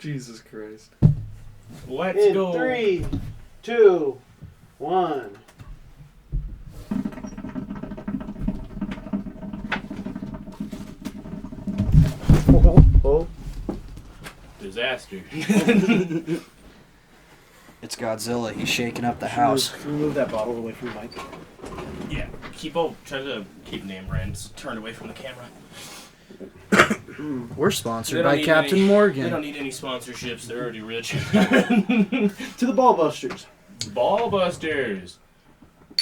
Jesus Christ. Let's go. 3, 2, 1. Oh. Disaster. It's Godzilla. He's shaking up the house. Can you move that bottle away from the mic? Yeah. Try to keep name brands turned away from the camera. We're sponsored by Captain Morgan. They don't need any sponsorships. They're already rich. To the Ballbusters. Ballbusters.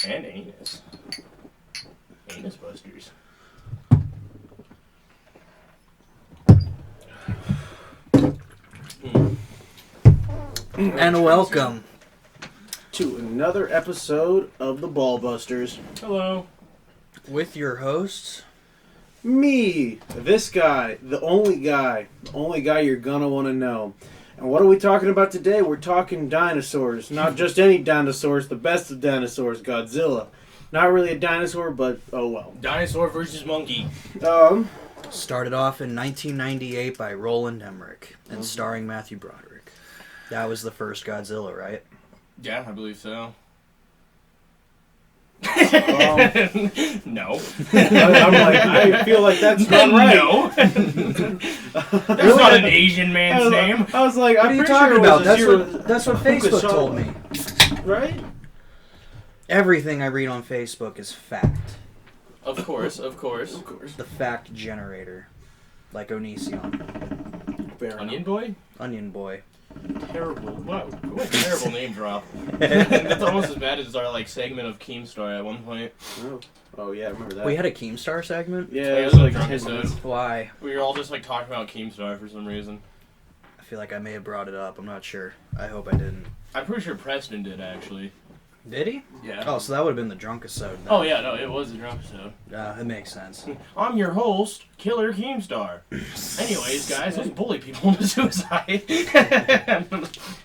And anus. Anus busters. And welcome To another episode of the Ballbusters. Hello. with your hosts. Me, this guy, the only guy you're gonna want to know. And what are we talking about today? We're talking dinosaurs. Not just any dinosaurs, the best of dinosaurs, Godzilla. Not really a dinosaur, but oh well. Dinosaur versus monkey. Started off in 1998 by Roland Emmerich and starring Matthew Broderick. That was the first Godzilla, right? Yeah, I believe so. No. I'm like, I feel like that's not right. No. That's not an Asian man's name. I was like, What I'm are you pretty talking sure about? it That's what Facebook told me. Right? Everything I read on Facebook is fact. Of course. The fact generator. Like Onision. Onion Boy? Onion Boy. Terrible. Wow. What a terrible name drop. That's almost as bad as our segment of Keemstar at one point. Oh yeah, I remember that. We had a Keemstar segment? Yeah, it it was was like drunk 10 episode. minutes. Why? We were all just talking about Keemstar for some reason. I feel like I may have brought it up. I'm not sure. I hope I didn't. I'm pretty sure Preston did, actually. Did he? Yeah. Oh, so that would have been the drunk episode. then. Oh, yeah, no, it was a drunk episode. It makes sense. I'm your host, Killer Keemstar. Anyways, guys, let's bully people into suicide.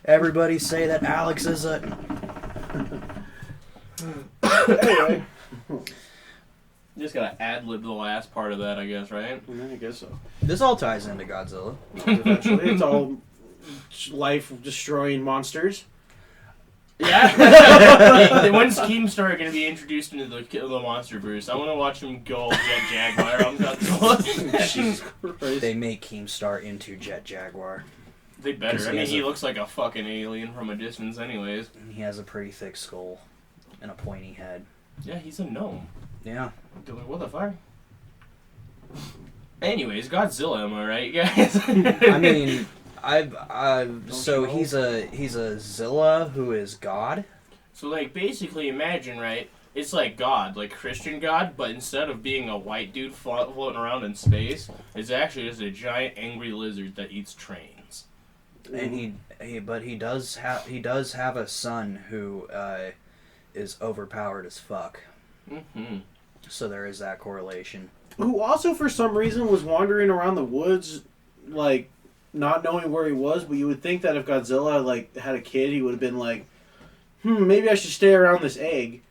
Everybody say that Alex is a... Anyway. Just gotta ad-lib the last part of that, I guess, right? I guess so. This all ties into Godzilla. Eventually, it's all life-destroying monsters. Yeah. When's Keemstar gonna be introduced into the MonsterVerse? I want to watch him go all Jet Jaguar on Godzilla. Jesus Christ. They make Keemstar into Jet Jaguar. They better. 'Cause I he mean, has he a- looks like a fucking alien from a distance, anyways. And he has a pretty thick skull and a pointy head. Yeah, he's a gnome. Yeah. What the fuck? Anyways, Godzilla, am I right, guys? I mean, so you know? he's a Zilla who is God. So, basically imagine, right, it's like God, like Christian God, but instead of being a white dude floating around in space, it's actually just a giant angry lizard that eats trains. And he does have a son who is overpowered as fuck. Mm-hmm. So there is that correlation. Who also, for some reason, was wandering around the woods, not knowing where he was, but you would think that if Godzilla, had a kid, he would have been like, maybe I should stay around this egg.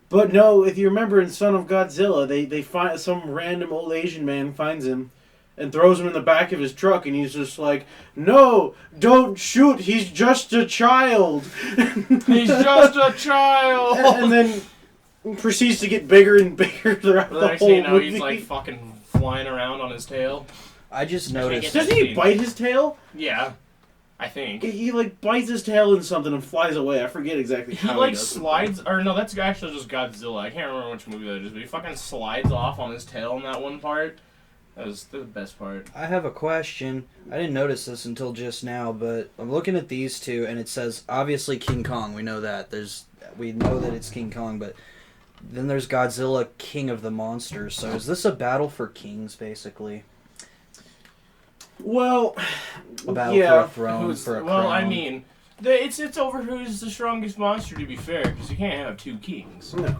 But no, if you remember in Son of Godzilla, they find some random old Asian man finds him and throws him in the back of his truck, and he's just like, no, don't shoot, he's just a child. He's just a child! And then proceeds to get bigger and bigger throughout Well, the actually, whole he's movie. fucking flying around on his tail. I just noticed. Doesn't he bite his tail? Yeah, I think. He bites his tail in something and flies away. I forget exactly He how he does slides, or no, that's actually just Godzilla. I can't remember which movie that is, but he fucking slides off on his tail in that one part. That was the best part. I have a question. I didn't notice this until just now, but I'm looking at these two, and it says obviously King Kong. We know that. We know that it's King Kong, but then there's Godzilla, King of the Monsters. So is this a battle for kings, basically? Well, A battle yeah. for a throne, for a Well, crown. I mean, it's over who's the strongest monster, to be fair, because you can't have two kings. No.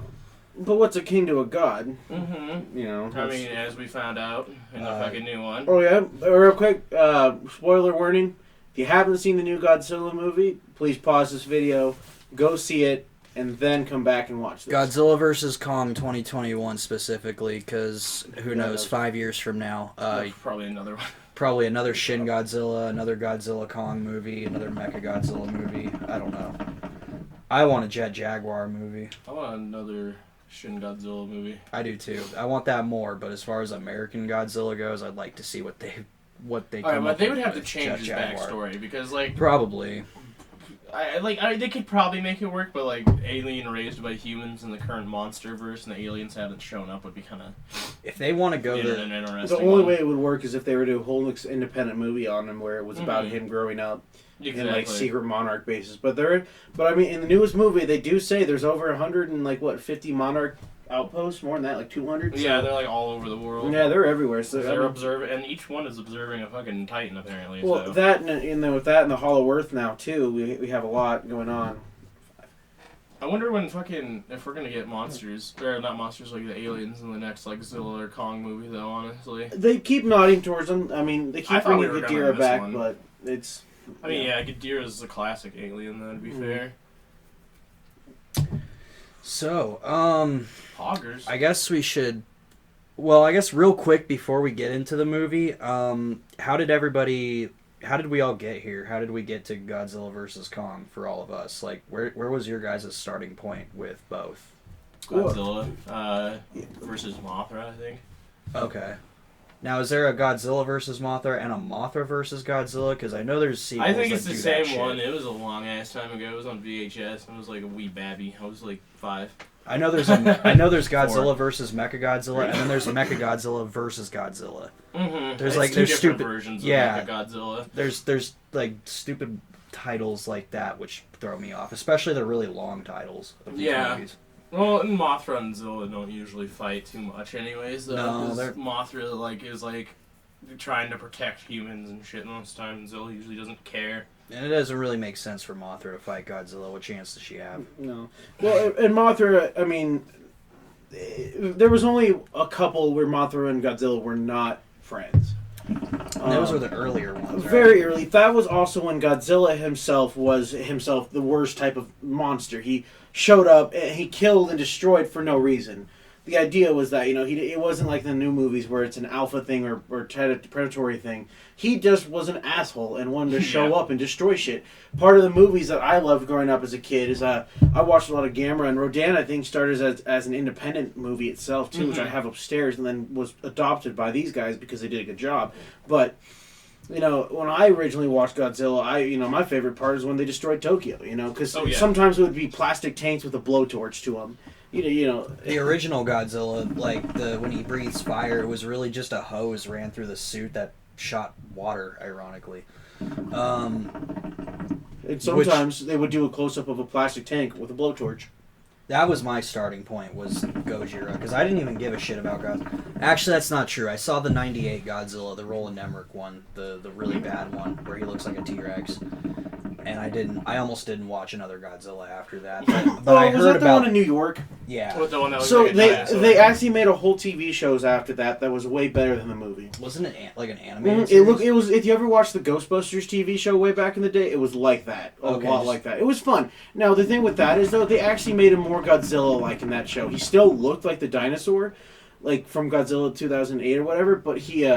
But what's a king to a god? Mm-hmm. You know. I mean, as we found out in the fucking new one. Oh yeah. Real quick, spoiler warning. If you haven't seen the new Godzilla movie, please pause this video, go see it, and then come back and watch this. Godzilla vs. Kong 2021 specifically, because who knows, 5 years from now. Probably another one. Probably another Shin Godzilla, another Godzilla Kong movie, another Mecha Godzilla movie. I don't know. I want a Jet Jaguar movie. I want another Shin Godzilla movie. I do too. I want that more, but as far as American Godzilla goes, I'd like to see what they All right, but they would have to with change his Jet Jaguar. backstory because like Probably. they could probably make it work, but like alien raised by humans in the current monster verse and the aliens haven't shown up would be kind of If they want to go an the interesting. The only one. way it would work is if they were to do a whole independent movie on him where it was about Mhm. him growing up Exactly. in like secret monarch bases. But I mean, in the newest movie, they do say there's over 100 and like what 50 monarch outposts, more than that, like 200. Yeah, they're like all over the world. Yeah, they're everywhere. So They're I mean, observing, and each one is observing a fucking Titan apparently. well, so. that and then with that and the Hollow Earth now too, we have a lot going on. I wonder when if we're gonna get monsters or not monsters like the aliens in the next like Zilla or Kong movie though. Honestly, They keep nodding towards them. I mean, they I keep thought we bringing were gonna Ghidorah miss back, one. but it's. I mean yeah, Ghidorah's a classic alien. Then to be Mhm. fair, So, Hoggers. I guess we should. Well, I guess real quick before we get into the movie, how did we all get here? How did we get to Godzilla versus Kong for all of us? Like, where was your guys' starting point with both? Godzilla versus Mothra, I think. Okay. Now, is there a Godzilla versus Mothra and a Mothra versus Godzilla? Because I know there's sequels I think that it's the do that same shit. one. It was a long ass time ago. It was on VHS. And it was like a wee babby. I was like 5. I know there's Godzilla versus Mechagodzilla, and then there's Mechagodzilla versus Godzilla. Mm-hmm. There's It's like two there's different stupid versions yeah. of Godzilla. There's like stupid titles like that which throw me off, especially the really long titles of these Yeah. movies. Well, and Mothra and Zilla don't usually fight too much, anyways. Though, No, 'cause they're- Mothra is trying to protect humans and shit most times. Zilla usually doesn't care. And it doesn't really make sense for Mothra to fight Godzilla. What chance does she have? No. Well, and Mothra, I mean, there was only a couple where Mothra and Godzilla were not friends. And those were the earlier ones, right? Very early. That was also when Godzilla himself was the worst type of monster. He showed up and he killed and destroyed for no reason. The idea was that, it wasn't like the new movies where it's an alpha thing or predatory thing. He just was an asshole and wanted to show Yeah. up and destroy shit. Part of the movies that I loved growing up as a kid is I watched a lot of Gamera, and Rodan, I think, started as an independent movie itself, too, which I have upstairs, and then was adopted by these guys because they did a good job. But, when I originally watched Godzilla, my favorite part is when they destroyed Tokyo, because sometimes it would be plastic tanks with a blowtorch to them. The original Godzilla, when he breathes fire, it was really just a hose ran through the suit that shot water, ironically. And sometimes they would do a close-up of a plastic tank with a blowtorch. That was my starting point, was Gojira, because I didn't even give a shit about Godzilla. Actually, that's not true. I saw the 98 Godzilla, the Roland Emmerich one, the really bad one, where he looks like a T-Rex. And I almost didn't watch another Godzilla after that. But I was heard that the about one in New York? Yeah. What, the one that was So like a they dinosaur? actually made a whole TV shows after that was way better than the movie. Wasn't it like an animated It was. If you ever watched the Ghostbusters TV show way back in the day, it was like that, a lot like that. It was fun. Now the thing with that is though, they actually made him more Godzilla-like in that show. He still looked like the dinosaur, like from Godzilla 2008 or whatever, but he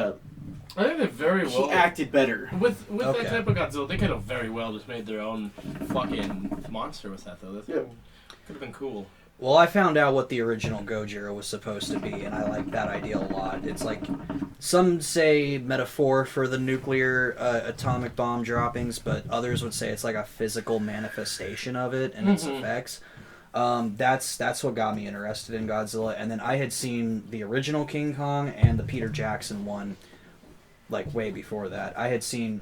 I think they very well acted better. with that type of Godzilla. They could have very well just made their own fucking monster with that though. That could have been cool. Well, I found out what the original Gojira was supposed to be, and I like that idea a lot. It's like, some say metaphor for the nuclear atomic bomb droppings, but others would say it's like a physical manifestation of it and its effects. That's what got me interested in Godzilla. And then I had seen the original King Kong and the Peter Jackson one, like way before that. I had seen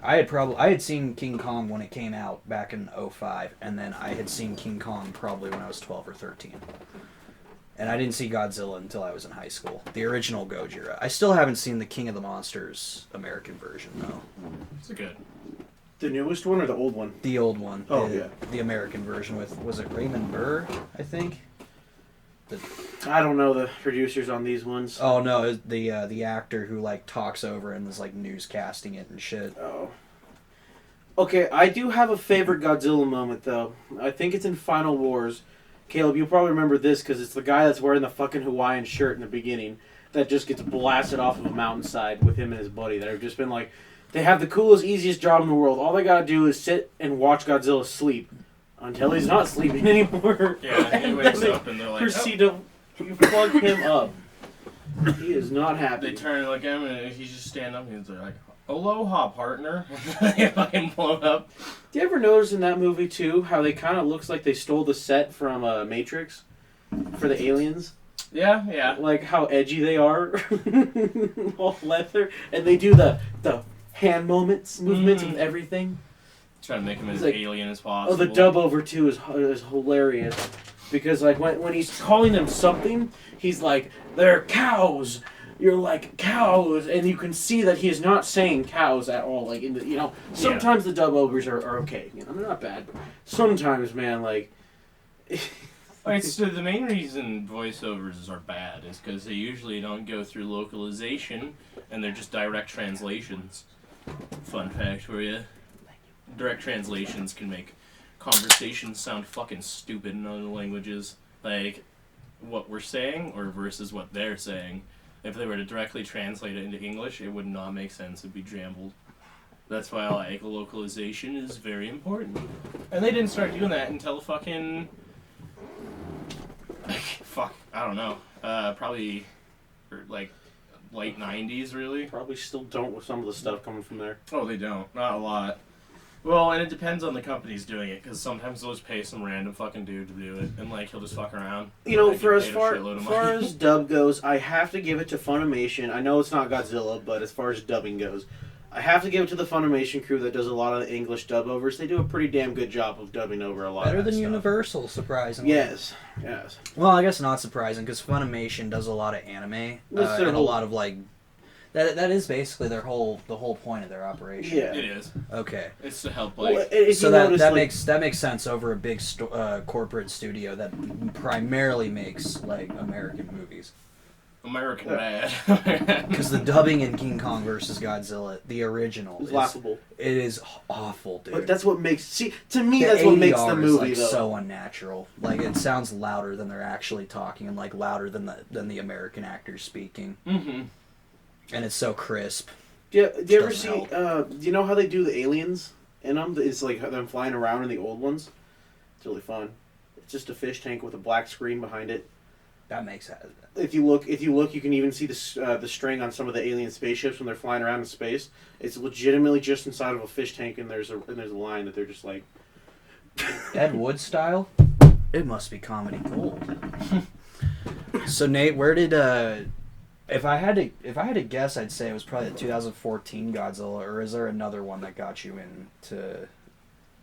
King Kong when it came out back in 2005, and then I had seen King Kong probably when I was 12 or 13. And I didn't see Godzilla until I was in high school. The original Gojira. I still haven't seen the King of the Monsters American version though. It's good. The newest one or the old one? The old one. Oh, the, yeah. The American version with, was it Raymond Burr, I think? I don't know the producers on these ones. Oh no, the actor who like talks over and is like newscasting it and shit. Oh. Okay, I do have a favorite Godzilla moment though. I think it's in Final Wars. Caleb, you'll probably remember this because it's the guy that's wearing the fucking Hawaiian shirt in the beginning that just gets blasted off of a mountainside with him and his buddy that have just been like They have the coolest, easiest job in the world. All they gotta do is sit and watch Godzilla sleep until he's not sleeping anymore. Yeah, and he wakes up and they're like, proceed to plug him up. He is not happy. They turn and look at him and he's just standing up and he's like, aloha, partner. They fucking blown up. Do you ever notice in that movie, too, how they kind of looks like they stole the set from Matrix for the aliens? Yeah, yeah. Like how edgy they are. All leather. And they do the hand movements with everything. Trying to make him as like, alien as possible. Oh, the dub over, too, is hilarious. Because, like, when he's calling them something, he's like, they're cows. You're like, cows. And you can see that he is not saying cows at all. Like, sometimes the dub overs are okay. They're not bad. But sometimes, man, like... Alright, so the main reason voiceovers are bad is because they usually don't go through localization, and they're just direct translations. Fun fact for you. Direct translations can make conversations sound fucking stupid in other languages. Like, what we're saying, or versus what they're saying. If they were to directly translate it into English, it would not make sense. It'd be jumbled. That's why like localization is very important. And they didn't start doing that until fucking... Fuck, I don't know. Probably, like, late 90s, really. Probably still don't with some of the stuff coming from there. Oh, they don't. Not a lot. Well, and it depends on the companies doing it, because sometimes they'll just pay some random fucking dude to do it, and, like, he'll just fuck around. For as far as dub goes, I have to give it to Funimation. I know it's not Godzilla, but as far as dubbing goes, I have to give it to the Funimation crew that does a lot of the English dub overs. They do a pretty damn good job of dubbing over a lot Better of that than stuff. Universal, surprisingly. Yes. Well, I guess not surprising, because Funimation does a lot of anime, and a lot of, like... That is basically the whole point of their operation. Yeah. It is. Okay. It's to help, like... So that makes sense over a big corporate studio that primarily makes, like, American movies. American bad. Because the dubbing in King Kong vs. Godzilla, the original, is laughable. It is awful, dude. But that's what makes... See, to me, that's what makes the movie, is, though. so unnatural. Like, it sounds louder than they're actually talking, and, like, louder than the American actors speaking. Mm-hmm. And it's so crisp. Do you ever see... do you know how they do the aliens in them? It's like them flying around in the old ones. It's really fun. It's just a fish tank with a black screen behind it. That makes sense. If you look, you can even see the string on some of the alien spaceships when they're flying around in space. It's legitimately just inside of a fish tank, and there's a line that they're just like... Ed Wood style? It must be comedy gold. So, Nate, where did... If I had to guess, I'd say it was probably the 2014 Godzilla, or is there another one that got you into?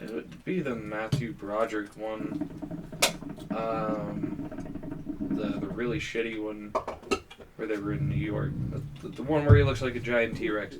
It would be the Matthew Broderick one, the really shitty one, where they were in New York. The one where he looks like a giant T-Rex.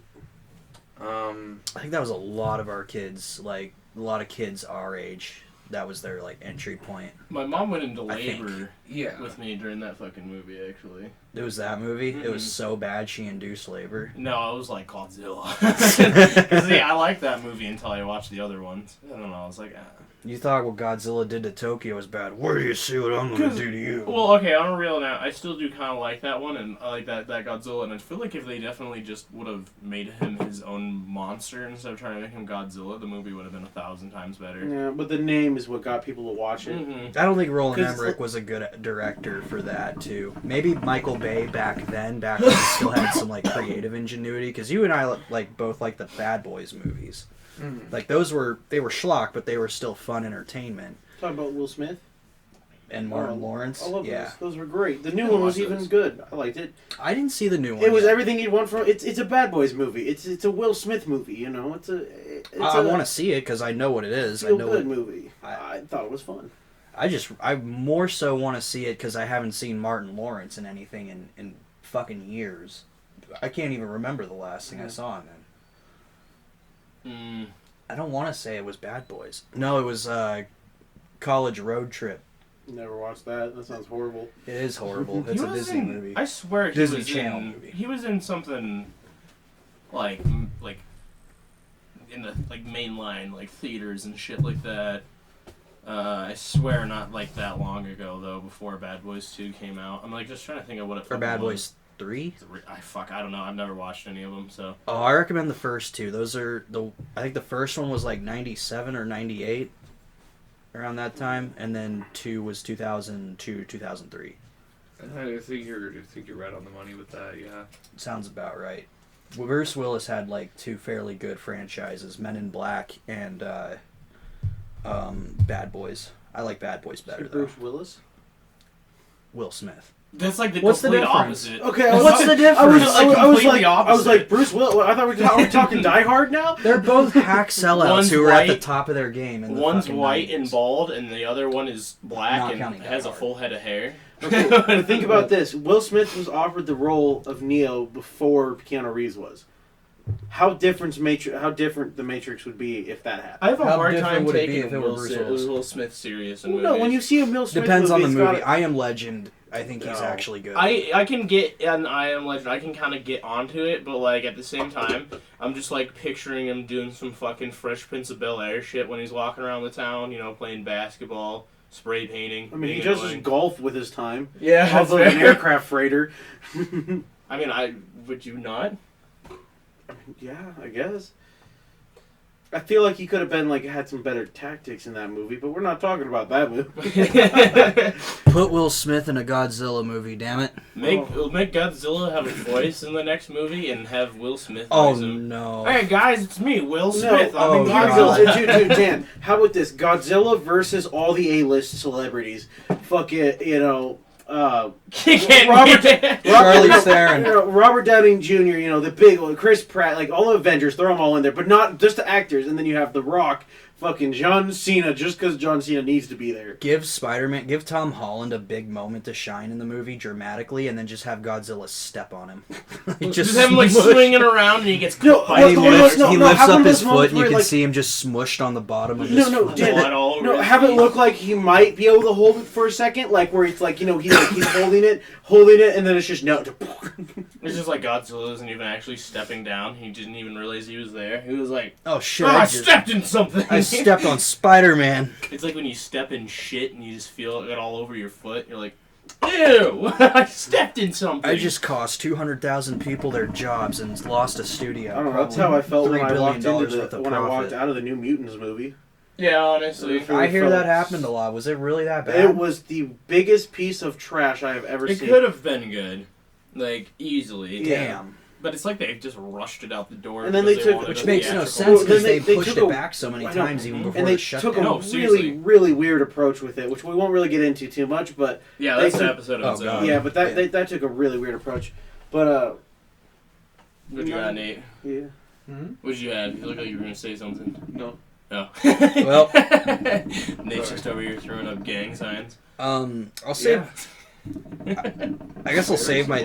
I think that was a lot of our kids, like a lot of kids our age. That was their like entry point. My mom went into labor Yeah. with me during that fucking movie, actually. It was that movie? Mm-hmm. It was so bad she induced labor? No, it was like Godzilla. Because, I liked that movie until I watched the other ones. I don't know, I was like, You thought what Godzilla did to Tokyo was bad. Where do you see what I'm going to do to you? Well, okay, on a real now, I still do kind of like that one, and I like that Godzilla, and I feel like if they definitely just would have made him his own monster instead of trying to make him Godzilla, the movie would have been 1,000 times better. Yeah, but the name is what got people to watch it. Mm-hmm. I don't think Roland Emmerich was a good director for that, too. Maybe Michael Bay back when he still had some, like, creative ingenuity, because you and I, like, both like the Bad Boys movies. Mm-hmm. Like, they were schlock, but they were still fun entertainment. Talking about Will Smith And Martin Lawrence. I love yeah. those. Those were great. The new one was even good. I liked it. I didn't see the new one. It was yet. everything you'd want from. It's a Bad Boys movie. It's a Will Smith movie. You know, I want to see it because I know what it is. I know good movie. I thought it was fun. I more so want to see it because I haven't seen Martin Lawrence in anything in fucking years. I can't even remember the last thing I saw him in. I don't want to say it was Bad Boys. No, it was College Road Trip. Never watched that. That sounds horrible. It is horrible. It's a Disney movie. I swear Disney Channel movie. He was in something like in the like mainline like theaters and shit like that. I swear not like that long ago though, before Bad Boys 2 came out. I'm like just trying to think of what it Or Bad was. Boys 3. I don't know. I've never watched any of them, so. Oh, I recommend the first 2. Those are I think the first one was like 97 or 98, around that time, and then 2 was 2002, 2003. I think you're right on the money with that. Yeah. Sounds about right. Bruce Willis had like 2 fairly good franchises, Men in Black and Bad Boys. I like Bad Boys better though. Bruce Willis? Will Smith. That's like the What's the complete difference? opposite. Okay, What's the difference? I was like Bruce Willis. I thought we were talking Die Hard now. They're both hack sellouts One's who are at the white, top of their game. In the One's fucking white 90s. and bald, and the other one is black Not and counting Die has a Hard. full head of hair. Okay, but think about this. Will Smith was offered the role of Neo before Keanu Reeves was. How different the Matrix would be if that happened. I have a How hard different time would it be taking if it were Bruce Willis? Will Smith serious in Well, movies. no, when you see a Will Smith Depends on the it's movie. gotta- I Am Legend. I think he's No. actually good. I can get an I Am Legend. I can kind of get onto it, but like at the same time, I'm just like picturing him doing some fucking Fresh Prince of Bel-Air shit when he's walking around the town, you know, playing basketball, spray painting. I mean, he being does his annoying. golf with his time. Yeah, Off of an aircraft freighter. I mean, would you not? Yeah, I guess. I feel like he could have been had some better tactics in that movie, but we're not talking about that movie. Put Will Smith in a Godzilla movie, damn it. Make Godzilla have a voice in the next movie and have Will Smith Oh voice him. no. Hey guys, it's me, Will No, Smith. I'm in God. Godzilla. Dude, Dan, how about this? Godzilla versus all the A-list celebrities. Fuck it, Charlize Theron. Robert Downey Jr., the big one, Chris Pratt, all the Avengers, throw them all in there, but not just the actors. And then you have The Rock, fucking John Cena, just because John Cena needs to be there. Give Tom Holland a big moment to shine in the movie dramatically, and then just have Godzilla step on him. Just have him smush. swinging around and he gets No, caught by no, He the no, lifts, no, he no, lifts have one up of his those foot, moments and you where, can see him just smushed on the bottom of his No, foot. Dan, blood all over his have it feet. look like he might be able to hold it for a second, where it's he's holding it, and then it's just no. It's just like Godzilla isn't even actually stepping down. He didn't even realize he was there. He was like, Oh shit! I stepped in something. I stepped on Spider-Man. It's like when you step in shit and you just feel it all over your foot. You're like, ew, I stepped in something. I just cost 200,000 people their jobs and lost a studio. I don't know. That's how I felt when $3 I billion walked into worth of when I walked profit. out of the New Mutants movie. Yeah, honestly. I hear that Folks. happened a lot. Was it really that bad? It was the biggest piece of trash I have ever It seen. could have been good. Like, easily. Damn. But it's like they just rushed it out the door. And then because they took- wanted Which a makes no theatrical- sense Well, because then they they pushed took it a- back so many I know. times even before And they it shut took a down. No, really, seriously. really weird approach with it, which we won't really get into too much. But Yeah, that's they an took- episode Oh, of its God. own. yeah, but that took a really weird approach. But What'd you add, Nate? yeah. What'd you add? You look like you were going to say something. No. Oh. Well. Nate's just over here throwing up gang signs. I'll save. I guess I'll save my.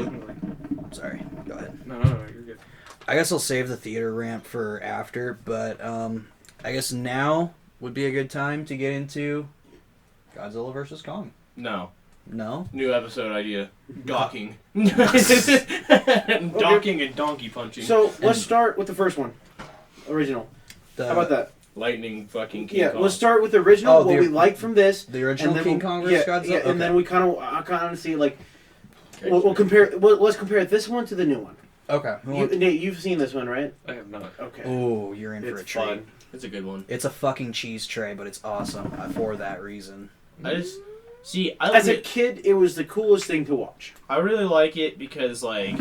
Sorry, go ahead. No, you're good. I guess I'll save the theater rant for after, but I guess now would be a good time to get into Godzilla vs. Kong. No. No? New episode idea. Docking. Docking and donkey punching. So let's start with the first one, original. The, How about that? Lightning fucking King Yeah, Kong. let's start with the original. Oh, what we liked from this. The original King Kong vs. Godzilla? Yeah, Okay. and then we kind of see we'll compare. Let's compare this one to the new one. Okay. Nate, you've seen this one, right? I have not. Okay. Oh, you're in for a It's treat. fun. It's a good one. It's a fucking cheese tray, but it's awesome for that reason. I just... See, As a kid, it was the coolest thing to watch. I really like it because, like,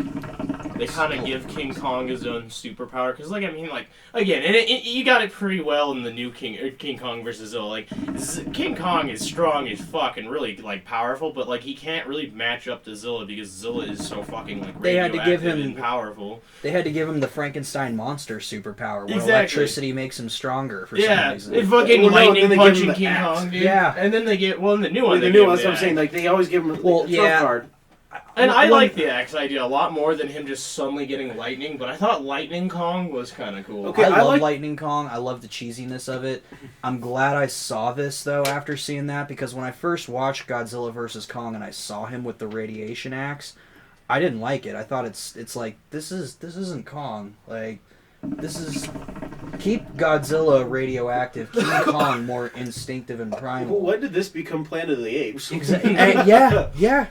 they kind of give King Kong his own superpower. Because, like, I mean, like, again, and you got it pretty well in the new King Kong versus Zilla. Like, King Kong is strong as fuck and really, like, powerful, but, like, he can't really match up to Zilla because Zilla is so fucking, like, They had to give radioactive him- and powerful. They had to give him the Frankenstein monster superpower, where Exactly. electricity makes him stronger for some Yeah, reason. it fucking Well, no, lightning then they give him punching the King axe. Kong, dude. Yeah. And then they get, well, in the new one, The they new give one, him that's what I'm the saying. axe. Like they always give him Well, a yeah. trump card. And I One- like the axe idea a lot more than him just suddenly getting lightning, but I thought Lightning Kong was kind of cool. Okay. I love like- Lightning Kong. I love the cheesiness of it. I'm glad I saw this though after seeing that, because when I first watched Godzilla vs. Kong and I saw him with the radiation axe, I didn't like it. I thought it's like this isn't Kong. Like this is keep Godzilla radioactive, keep Kong more instinctive and primal. When did this become Planet of the Apes? Exactly. Yeah.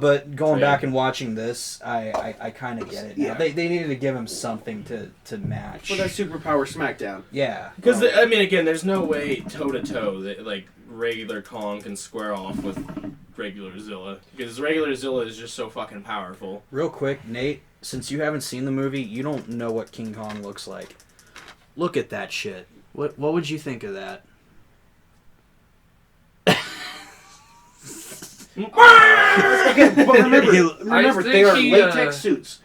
But going Trade. back and watching this, I kind of get it now. Yeah. They needed to give him something to match. For that superpower smackdown. Yeah. Because I mean, again, there's no way toe to toe that like regular Kong can square off with regular Zilla, because regular Zilla is just so fucking powerful. Real quick, Nate, since you haven't seen the movie, you don't know what King Kong looks like. Look at that shit. What would you think of that? Okay, but remember think they are he, latex suits.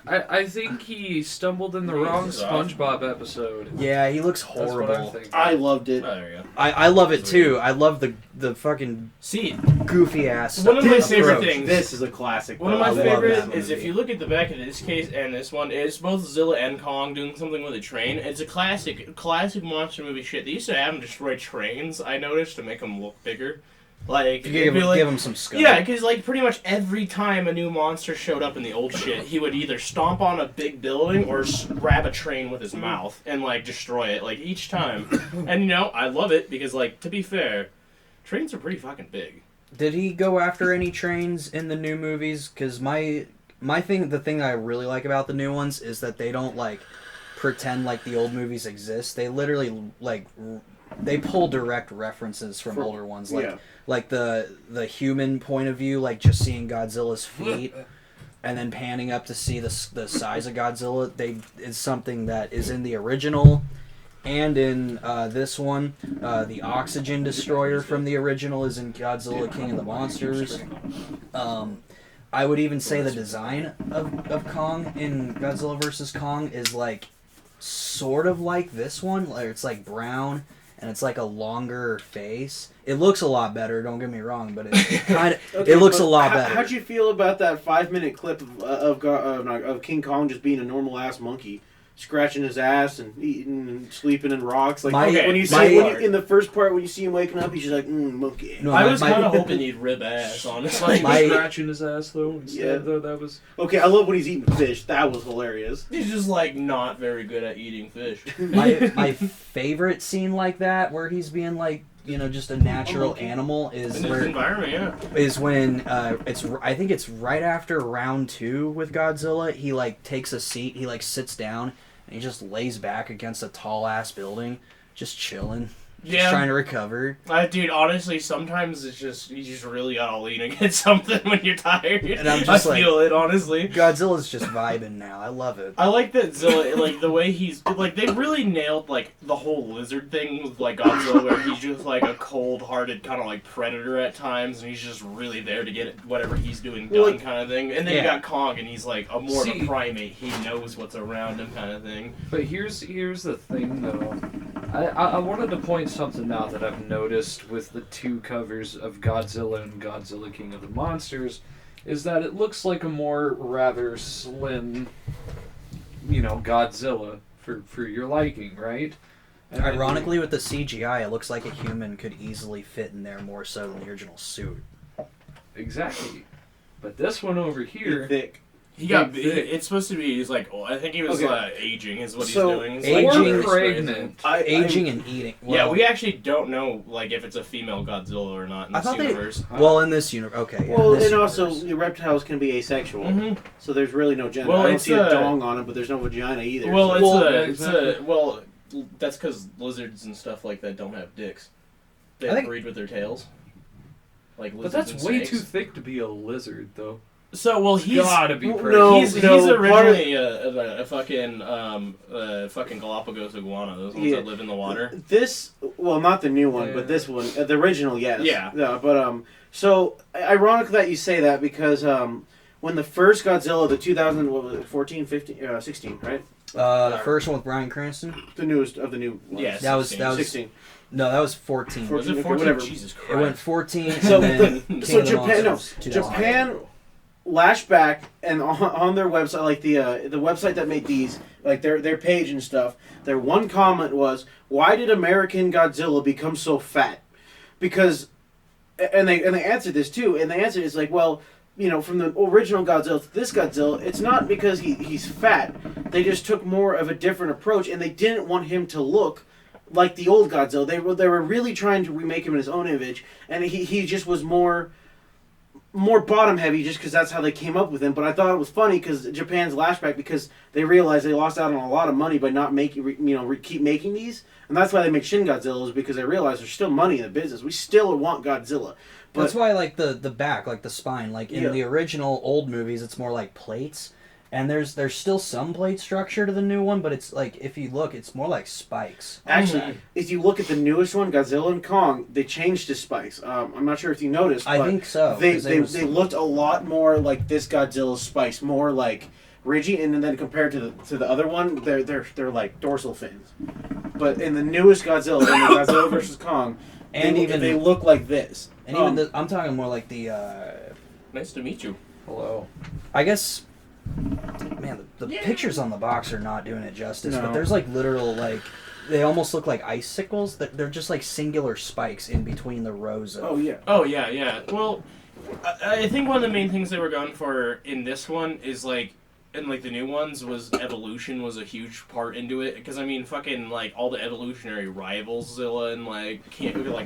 I think he stumbled in the wrong SpongeBob episode. Yeah, he looks That's what I'm horrible. thinking. I loved it. Oh, there you go. I love it too. I love the fucking See, goofy ass one of my approach. favorite things. This is a classic. One of though. my I love favorites that is if movie. you look at the back of this case and this one, it's both Zilla and Kong doing something with a train. It's a classic monster movie shit. They used to have them destroy trains, I noticed, to make them look bigger. Like, Give him some scope. yeah, because like pretty much every time a new monster showed up in the old shit, he would either stomp on a big building or grab a train with his mouth and like destroy it, like each time. And you know, I love it because like, to be fair, trains are pretty fucking big. Did he go after any trains in the new movies? Because the thing I really like about the new ones is that they don't like pretend like the old movies exist. They literally like they pull direct references from older ones, like the human point of view, like just seeing Godzilla's feet and then panning up to see the size of Godzilla. Is something that is in the original. And in this one, the oxygen destroyer from the original is in Godzilla King of the Monsters. I would even say the design of Kong in Godzilla vs. Kong is like sort of like this one. Like it's like brown and it's like a longer face. It looks a lot better, don't get me wrong, but it kind of it looks a lot better. How'd you feel about that 5-minute clip of King Kong just being a normal ass monkey? Scratching his ass and eating and sleeping in rocks. Like when you in the first part when you see him waking up, he's just like monkey. No, I was kind of hoping he'd rib ass, honestly. Scratching his ass though. Instead, though, that was okay. I love when he's eating fish. That was hilarious. He's just like not very good at eating fish. my favorite scene like that, where he's being like, you know, just a natural animal, is In this environment, yeah. is when I think it's right after round 2 with Godzilla. He like takes a seat, he like sits down, and he just lays back against a tall ass building, just chilling, just trying to recover. Dude, honestly, sometimes it's just you just really gotta lean against something when you're tired. And I'm just I feel it, honestly. Godzilla's just vibing now. I love it. I like that Zilla, like the way he's like they really nailed like the whole lizard thing with like Godzilla, where he's just like a cold-hearted kind of like predator at times, and he's just really there to get whatever he's doing done, kind of thing. And then you got Kong, and he's like more of a primate. He knows what's around him, kind of thing. But here's the thing though. I wanted to point something out that I've noticed with the 2 covers of Godzilla and Godzilla King of the Monsters, is that it looks like a more rather slim, you know, Godzilla for your liking, right? And Ironically, with the CGI, it looks like a human could easily fit in there more so than the original suit. Exactly. But this one over here, Thick. He got big. It's supposed to be. He's like, I think he was aging. Is what he's doing. It's Aging, like, pregnant. Aging and eating. Well, yeah, we actually don't know like if it's a female Godzilla or not in this universe. Well, in this universe, okay. Yeah, Well, this and universe. also reptiles can be asexual, Mhm. so there's really no gender. Well, I don't it's see a dong on it, but there's no vagina either. Well, so. that's because lizards and stuff like that don't have dicks. They I think- breed with their tails. Like but lizards that's and way snakes. too thick to be a lizard, though. So he's Gotta be pretty. No, he's part originally a fucking Galapagos iguana. Those ones that live in the water. Not the new one, Yeah. but this one, the original, yes. Yeah. But so ironic that you say that because when the first Godzilla, the 2014, 15, 16, right? The first one with Bryan Cranston? The newest of the new ones. Yes. That was 16. No, that was 14. Was it okay, 14? whatever. Jesus Christ. It went 14 and So then the- King so of the Japan- Monsters, 2000. Japan lashed back and on their website, like the website that made these, like their page and stuff, their one comment was, "Why did American Godzilla become so fat?" Because, and they answered this too, and the answer is like, well, you know, from the original Godzilla to this Godzilla, it's not because he's fat. They just took more of a different approach, and they didn't want him to look like the old Godzilla. They were really trying to remake him in his own image, and he just was more more bottom heavy just because that's how they came up with him. But I thought it was funny because Japan's lashback because they realized they lost out on a lot of money by not making keep making these, and that's why they make Shin Godzilla is because they realize there's still money in the business. We still want Godzilla. But that's why like the back, like the spine, like in the original old movies, it's more like plates. And there's still some plate structure to the new one, but it's like, if you look, it's more like spikes. Actually, if you look at the newest one, Godzilla and Kong, they changed the spikes. I'm not sure if you noticed, but I think so. They looked a lot more like this Godzilla's spikes, more like ridgy, and then compared to the other one, they're like dorsal fins. But in the newest Godzilla, in the Godzilla versus Kong, they look like this. And even I'm talking more like the. Nice to meet you. Hello. I guess. Man, the pictures on the box are not doing it justice, No. but there's like literal, like, they almost look like icicles. They're just like singular spikes in between the rows of... Oh, yeah. Well, I think one of the main things they were going for in this one is, like, and like the new ones was evolution was a huge part into it, because I mean fucking like all the evolutionary rivals Zilla and like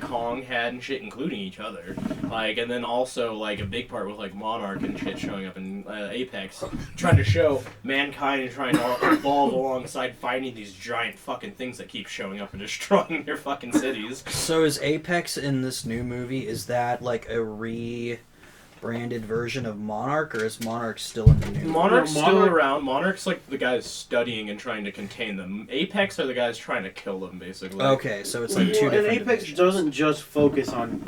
Kong had and shit, including each other, like, and then also like a big part with like Monarch and shit showing up in Apex, trying to show mankind and trying to evolve alongside fighting these giant fucking things that keep showing up and destroying their fucking cities. So is Apex in this new movie, is that like a branded version of Monarch, or is Monarch still in the new? Monarch's still around. Monarch's like the guys studying and trying to contain them. Apex are the guys trying to kill them, basically. Okay, so it's like two different. And Apex divisions. doesn't just focus on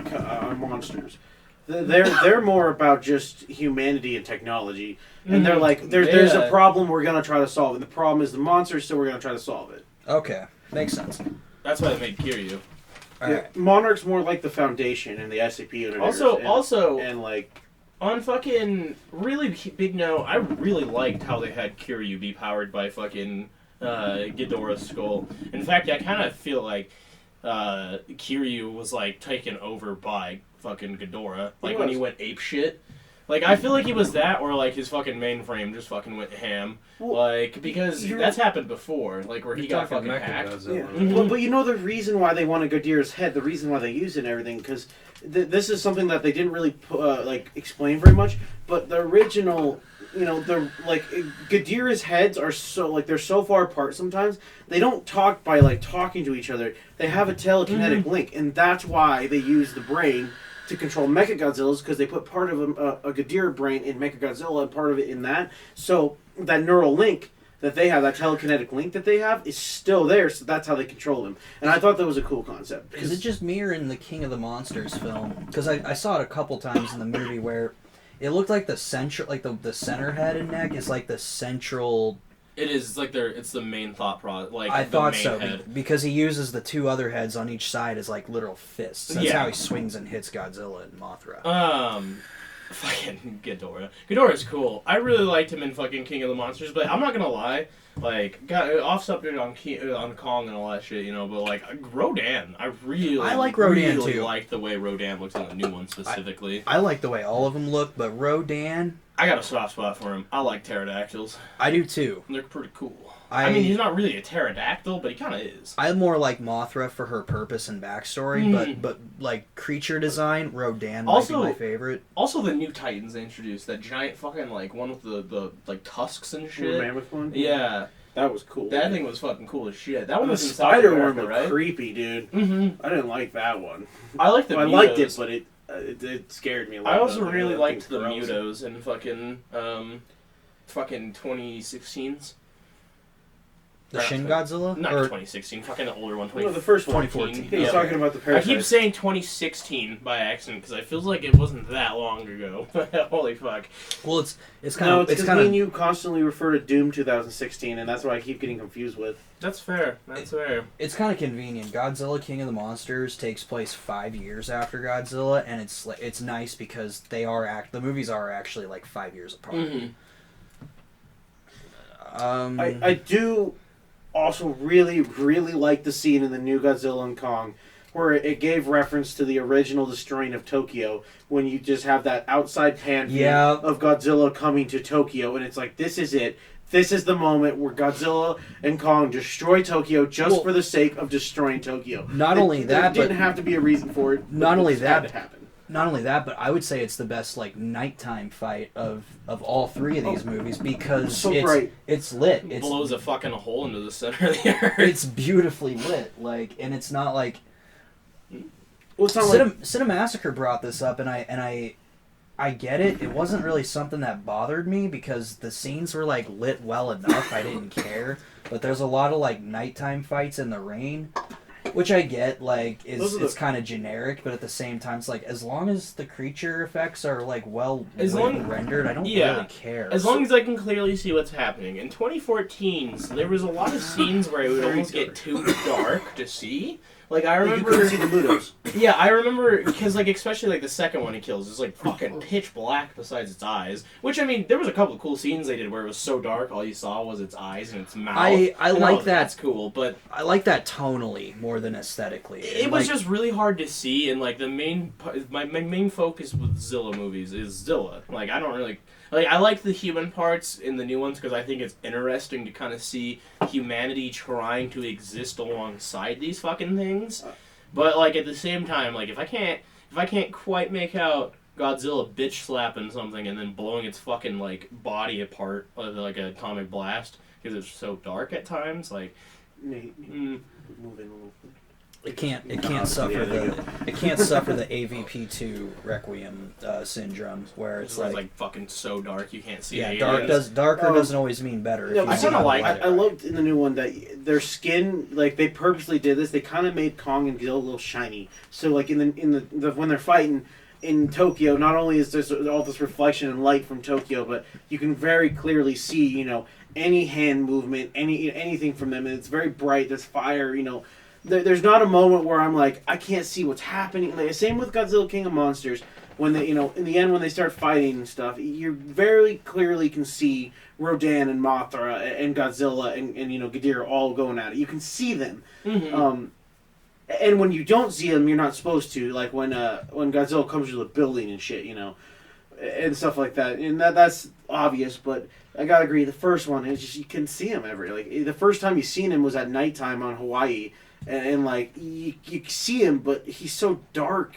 monsters. They're more about just humanity and technology. And they're like, there's a problem, we're gonna try to solve it. The problem is the monsters, so we're gonna try to solve it. Okay, makes sense. That's why they made Kiryu. Alright. Monarch's more like the foundation and the SCP universe. Also, and like on fucking really big note, I really liked how they had Kiryu be powered by fucking Ghidorah's skull. In fact, I kind of feel like Kiryu was like taken over by fucking Ghidorah, like when he went ape shit. Like, I feel like he was that, or like his fucking mainframe just fucking went ham. Like, because that's happened before, like where he got fucking hacked. Yeah. But you know the reason why they wanted Ghidorah's head, the reason why they used it and everything, because this is something that they didn't really like explain very much. But the original, they're like Ghidorah's heads are so like they're so far apart. Sometimes they don't talk by like talking to each other. They have a telekinetic link, and that's why they use the brain to control Mechagodzillas, because they put part of a Ghidorah brain in Mechagodzilla and part of it in that. So that neural link that they have, that telekinetic link that they have, is still there. So that's how they control them. And I thought that was a cool concept. Is it just me or in the King of the Monsters film? Because I saw it a couple times in the movie where it looked like the central, like the center head and neck is like the central. It is like it's the main thought process. Like I the thought main so head. because he uses the two other heads on each side as like literal fists. That's how he swings and hits Godzilla and Mothra. Fucking Ghidorah. Ghidorah's cool. I really liked him in fucking King of the Monsters, but I'm not gonna lie. Like, got off subject on Kong and all that shit, but like Rodan, I like Rodan too. Like the way Rodan looks in the new one specifically. I like the way all of them look, but Rodan, I got a soft spot for him. I like pterodactyls. I do too. They're pretty cool. I mean, he's not really a pterodactyl, but he kind of is. I more like Mothra for her purpose and backstory, but like creature design, Rodan might be my favorite. Also, the new Titans they introduced, that giant fucking like one with the like tusks and shit. The mammoth one? Yeah. That was cool. That thing was fucking cool as shit. That one the was in spider South one America, looked right? creepy, dude. Mm-hmm. I didn't like that one. I liked the I Mutos. liked it, but it scared me a lot. I also really liked the Mutos in fucking 2016's. The Shin Godzilla? Not or 2016, fucking the older one. No, the first one. 2014. He's talking about the I parasite. keep saying 2016 by accident because I feel like it wasn't that long ago. Holy fuck. Well, it's kind No, of it's because me and you constantly refer to Doom 2016, and that's what I keep getting confused with. That's fair. That's fair. It's kind of convenient. Godzilla King of the Monsters takes place 5 years after Godzilla, and it's nice because the movies are actually like 5 years apart. Mm-hmm. I do also really, really like the scene in the new Godzilla and Kong where it gave reference to the original destroying of Tokyo, when you just have that outside pan view of Godzilla coming to Tokyo, and it's like, this is it. This is the moment where Godzilla and Kong destroy Tokyo just for the sake of destroying Tokyo. Not only that, there didn't have to be a reason for it. Not only that, had to happen. not only that, but I would say it's the best like nighttime fight of all three of these movies because So bright. it's lit. It It's blows a fucking hole into the center of the earth. it's beautifully lit. Like, and it's not like Well, it's not like Cinemassacre brought this up, and I get it. It wasn't really something that bothered me because the scenes were like lit well enough. I didn't care. But there's a lot of like nighttime fights in the rain, which I get. Like, it's kind of generic, but at the same time, it's like as long as the creature effects are like well rendered, I don't really care. As long as I can clearly see what's happening. In 2014, so there was a lot of scenes where it would almost get too dark to see. Like, I remember... You couldn't see the Mutos. Yeah, I remember, because, like, especially, like, the second one he kills is, like, fucking pitch black besides its eyes. Which, I mean, there was a couple of cool scenes they did where it was so dark, all you saw was its eyes and its mouth. I like that. That's cool, but... I like that tonally more than aesthetically. It was just really hard to see, and, like, my main focus with Zilla movies is Zilla. Like, I don't really... Like, I like the human parts in the new ones because I think it's interesting to kind of see humanity trying to exist alongside these fucking things. But, like, at the same time, like, if I can't quite make out Godzilla bitch slapping something and then blowing its fucking, like, body apart with, like, a atomic blast because it's so dark at times, like... Nate, move in a little bit. It can't suffer the AVP2 Requiem syndrome where it's like fucking so dark you can't see. Yeah, aliens. darker doesn't always mean better. No, I loved in the new one that their skin, like they purposely did this. They kind of made Kong and Godzilla a little shiny. So like in the when they're fighting in Tokyo, not only is there all this reflection and light from Tokyo, but you can very clearly see any hand movement, anything from them, and it's very bright. There's fire, There's not a moment where I'm like, I can't see what's happening. Like, same with Godzilla King of Monsters. When they, in the end, when they start fighting and stuff, you very clearly can see Rodan and Mothra and Godzilla and Ghidorah all going at it. You can see them. Mm-hmm. And when you don't see them, you're not supposed to. Like when Godzilla comes to the building and shit, and stuff like that. And that's obvious, but I gotta agree. The first one is just you can see him the first time you seen him was at nighttime on Hawaii. And like you see him, but he's so dark,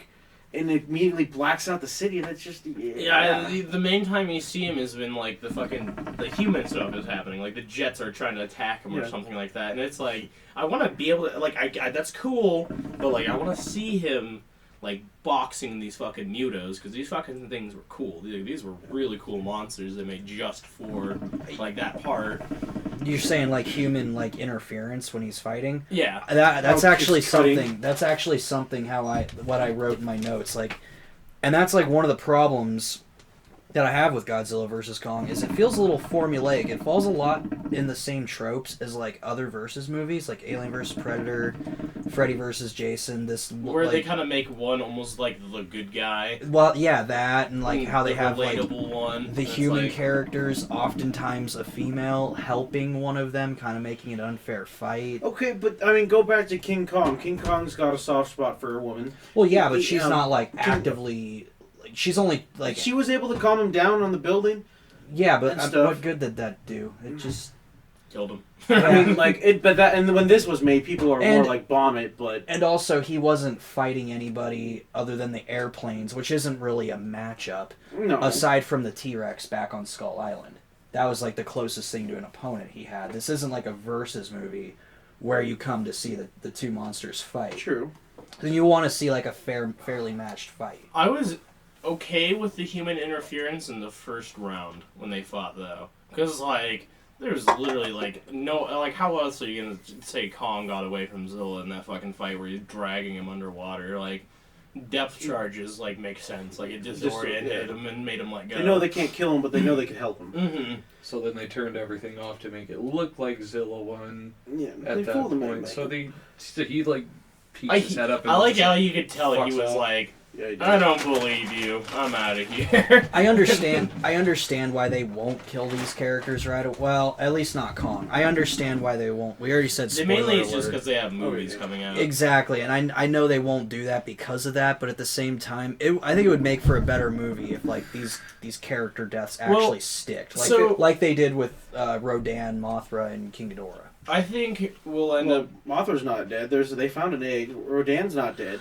and it immediately blacks out the city. That's just the main time you see him is when like the human stuff is happening, like the jets are trying to attack him or something like that, and it's like I want to be able to like I that's cool, but like I want to see him like boxing these fucking Mutos because these fucking things were cool. These were really cool monsters they made just for like that part. You're saying like human like interference when he's fighting? Yeah. That's actually something. That's actually something what I wrote in my notes and that's like one of the problems that I have with Godzilla vs. Kong is it feels a little formulaic. It falls a lot in the same tropes as like other versus movies, like Alien vs. Predator, Freddy vs. Jason. Where they kind of make one almost like the good guy. Well, yeah, that and like how they have like one. The human characters, oftentimes a female helping one of them, kind of making it an unfair fight. Okay, but I mean, go back to King Kong. King Kong's got a soft spot for a woman. Well, yeah, but she's not like actively. She's only like she was able to calm him down on the building. Yeah, but what good did that do? It just killed him. I mean, like it, but that and when this was made, people are more like bomb it. But and also he wasn't fighting anybody other than the airplanes, which isn't really a matchup. No. Aside from the T-Rex back on Skull Island, that was like the closest thing to an opponent he had. This isn't like a versus movie where you come to see the two monsters fight. True. Then you want to see like a fairly matched fight. I was okay with the human interference in the first round when they fought though, because like there's literally like no like how else are you gonna say Kong got away from Zilla in that fucking fight where you're dragging him underwater? Like depth charges like make sense, like it disoriented him and made him let go. They know they can't kill him, but they know they can help him. Mm-hmm. So then they turned everything off to make it look like Zilla won. Yeah, at that point. So he like peeked his head up. And I like how you could tell he was out. Like. I don't believe you. I'm out of here. I understand why they won't kill these characters right away. Well, at least not Kong. I understand why they won't. We already said spoiler mainly it's alert. just because they have movies coming out. Exactly, and I know they won't do that because of that, but at the same time, I think it would make for a better movie if like these character deaths actually stick. Like they did with Rodan, Mothra, and King Ghidorah. I think we'll end up... Mothra's not dead. They found an egg. Rodan's not dead.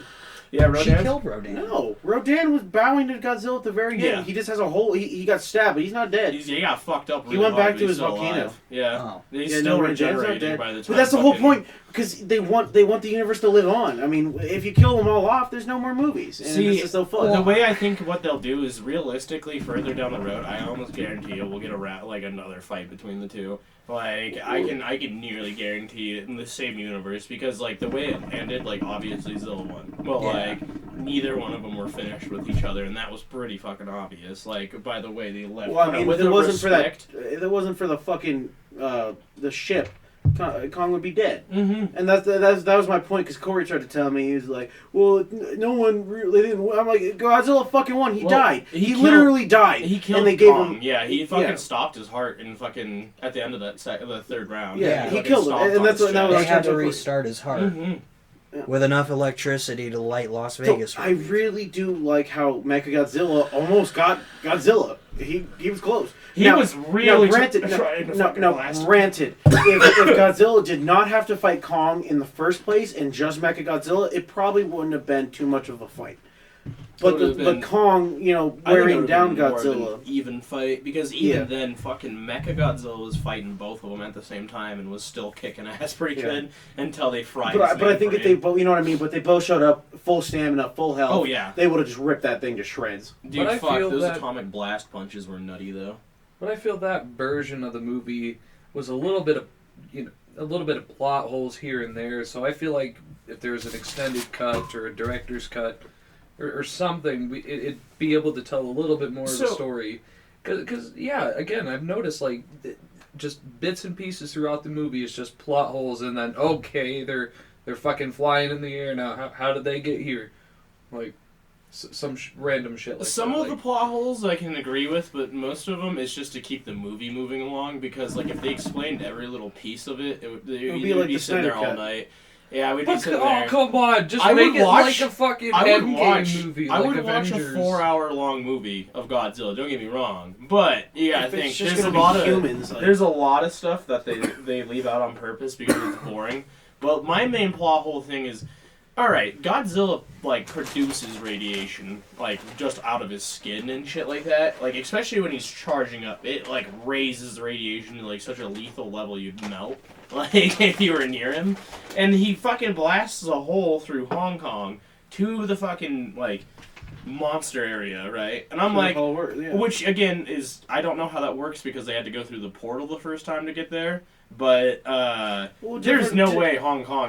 Yeah, She Rodan. killed Rodan. No, Rodan was bowing to Godzilla at the very Yeah. end. He just has a hole. He got stabbed, but he's not dead. He got fucked up. He Really went back hard, to but he's his still volcano. alive. Yeah, Oh. he's Yeah, still no, Rodan's not regenerating dead. by the time. But that's the whole fucking- point, because they want the universe to live on. I mean, if you kill them all off, there's no more movies, and See, it's just so fun. the way I think what they'll do is realistically further down the road, I almost guarantee you we'll get like another fight between the two. Like I can nearly guarantee it in the same universe because like the way it ended, like obviously Zilla won. Well, Yeah. like neither one of them were finished with each other, and that was pretty fucking obvious. Like by the way they left. Well, I mean, with if it the wasn't respect, for that, if it wasn't for the fucking the ship, Kong would be dead. Mm-hmm. And that was my point, because Corey tried to tell me, he was like, well, no one really didn't. I'm like, Godzilla fucking won. He Well, died. he He killed- literally died. He killed and they gave Kong. him. Yeah, he fucking yeah. stopped his heart in fucking at the end of that the third round. Yeah, he fucking killed him, stomped and on that's his what- that was- They chest. had to That's- restart his heart Mhm. with enough electricity to light Las So, Vegas. I really do like how Mechagodzilla almost got Godzilla. He was close. He was really granted. trying to fucking blast him. Granted. If Godzilla did not have to fight Kong in the first place and just Mechagodzilla, it probably wouldn't have been too much of a fight. But Would've been- Kong, I think it wearing would've down been more of an Godzilla. even fight because even Yeah. then, fucking Mechagodzilla was fighting both of them at the same time and was still kicking ass pretty Yeah. good until they fried. But his I think if they mainframe. both, you know what I mean. But they both showed up full stamina, full health. Oh yeah, They would have just ripped that thing to shreds. dude, But I fuck feel those that- atomic blast punches were nutty though. But I feel that version of the movie was a little bit of plot holes here and there. So I feel like if there's an extended cut or a director's cut or something, it'd be able to tell a little bit more of the So- story. Because yeah, again, I've noticed like just bits and pieces throughout the movie. It's just plot holes, and then okay, they're fucking flying in the air now. How did they get here? Like some random shit like Some that. of the plot holes I can agree with, but most of them is just to keep the movie moving along. Because like if they explained every little piece of it, It would you'd be like be the sitting Snyder there all Cut. night. Yeah, we'd be But, sitting oh there. come on! Just I make would it watch- like a fucking I would Endgame watch. movie, I like would Avengers. watch a 4-hour-long movie of Godzilla. Don't get me wrong, but yeah, I If it's think just there's a gonna be lot of humans. Like, there's a lot of stuff that they leave out on purpose because it's boring. But my main plot hole thing is, all right, Godzilla like produces radiation like just out of his skin and shit like that. Like especially when he's charging up, it like raises the radiation to like such a lethal level you'd melt. Like if you were near him, and he fucking blasts a hole through Hong Kong to the fucking like monster area, right? And I'm like, yeah. which again is I don't know how that works because they had to go through the portal the first time to get there. But Well, there's different- no way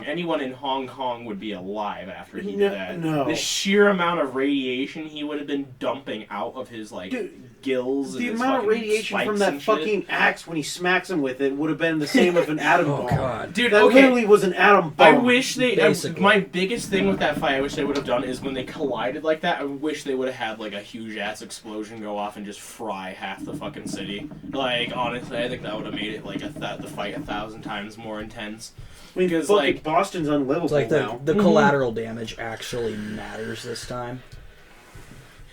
anyone in Hong Kong would be alive after he did that. No. The sheer amount of radiation he would have been dumping out of his like Dude, gills. The and his amount of fucking radiation from spikes that and shit. fucking axe when he smacks him with it would have been the same as an atom Oh bomb. god. Dude, That okay. literally was an atom I bomb. wish Basically. my biggest thing with that fight, I wish they would have done is when they collided like that. I wish they would have had like a huge ass explosion go off and just fry half the fucking city. Like honestly, I think that would have made it like the fight 1,000 times more intense. I mean, because, fucking like- Boston's unlivable It's like now. the Mhm. collateral damage actually matters this time.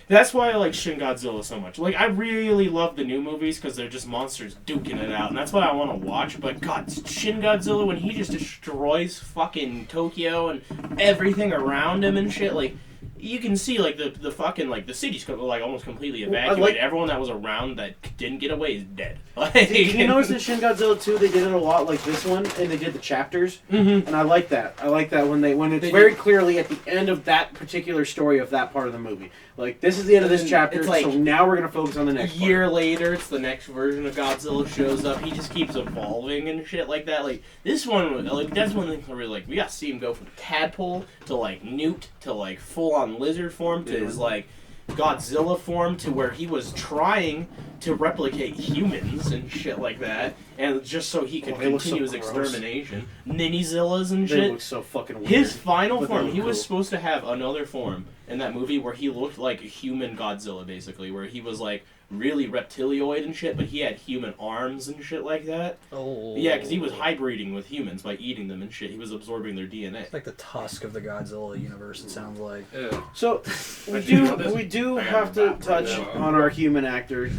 That's why I like Shin Godzilla so much. Like I really love the new movies because they're just monsters duking it out, and that's what I want to watch. But God, Shin Godzilla when he just destroys fucking Tokyo and everything around him and shit, like. You can see like the fucking like the city's like almost completely Well, I evacuated. like- Everyone that was around that didn't get away is dead. Like, Did you notice in Shin Godzilla 2 they did it a lot like this one, and they did the chapters, Mhm. and I like that. I like that when it's They very did- clearly at the end of that particular story of that part of the movie. Like, this is the end of this And chapter, it's like- so now we're gonna focus on the A next year later, it's the next version of Godzilla shows up. He just keeps evolving and shit like that. Like this one, like that's one thing I really like. We got to see him go from tadpole to like newt to like full on lizard form to his like Godzilla form to where he was trying to replicate humans and shit like that, and just so he could Oh, they look continue so his gross. extermination. Ninizillas and They shit. look so fucking weird. His final But they form, look he was cool. supposed to have another form in that movie where he looked like a human Godzilla, basically, where he was like really reptilioid and shit, but he had human arms and shit like that. Oh. Yeah, because he was hybriding with humans by eating them and shit. He was absorbing their DNA. It's like the tusk of the Godzilla universe, it sounds like. Yeah. So we Actually, you know do this? we do I got have your to map right touch now. on our human actors.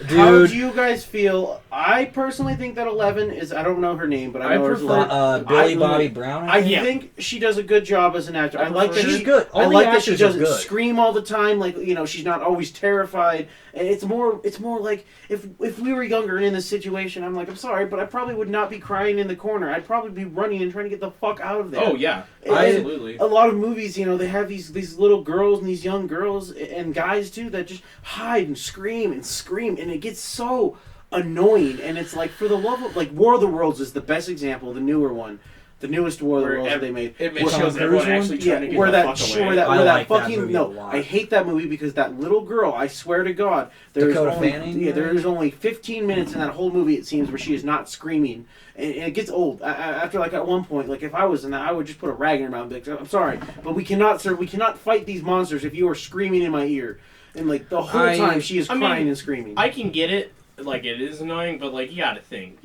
How Dude, do you guys feel? I personally think that 11 is. I don't know her name, but I I know her. prefer- Billy Bobby Brown. I Yeah. think she does a good job as an actor. I like that She's she. good. All I the like that she actors are doesn't good. scream all the time. Like she's not always terrified. And it's more like if we were younger and in this situation, I'm like, I'm sorry, but I probably would not be crying in the corner. I'd probably be running and trying to get the fuck out of there. Oh yeah, And absolutely. A lot of movies, they have these little girls and these young girls and guys too that just hide and scream, and it gets so annoying. And it's like, for the love of, like, War of the Worlds is the best example, the newer one, the newest War of the Worlds that they made. It Where- shows everyone actually trying to get where the that fuck away. where that I like that fucking movie a lot. I hate that movie because that little girl, I swear to God, there's Dakota only Fanning? there's only 15 minutes in that whole movie, it seems, where she is not screaming, and it gets old. After, like, at one point, like, if I was in that, I would just put a rag in her mouth and be like, I'm sorry, but we cannot, sir, we cannot fight these monsters if you are screaming in my ear. And, like, the whole time she is crying and screaming. I can get it. Like, it is annoying, but, like, you gotta think.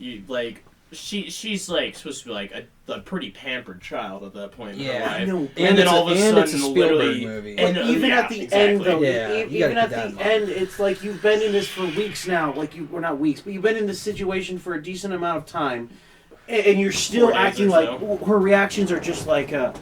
She's like supposed to be like a pretty pampered child at that point in her Yeah, life. I know. And then all of a sudden, it's a Spielberg literally, movie. But even at the end, though, Yeah, you even gotta at keep that in the mind. end, it's like you've been in this for weeks now. Like, or not weeks, but you've been in this situation for a decent amount of time, and you're still 4 days acting or like so. her reactions are just like, That's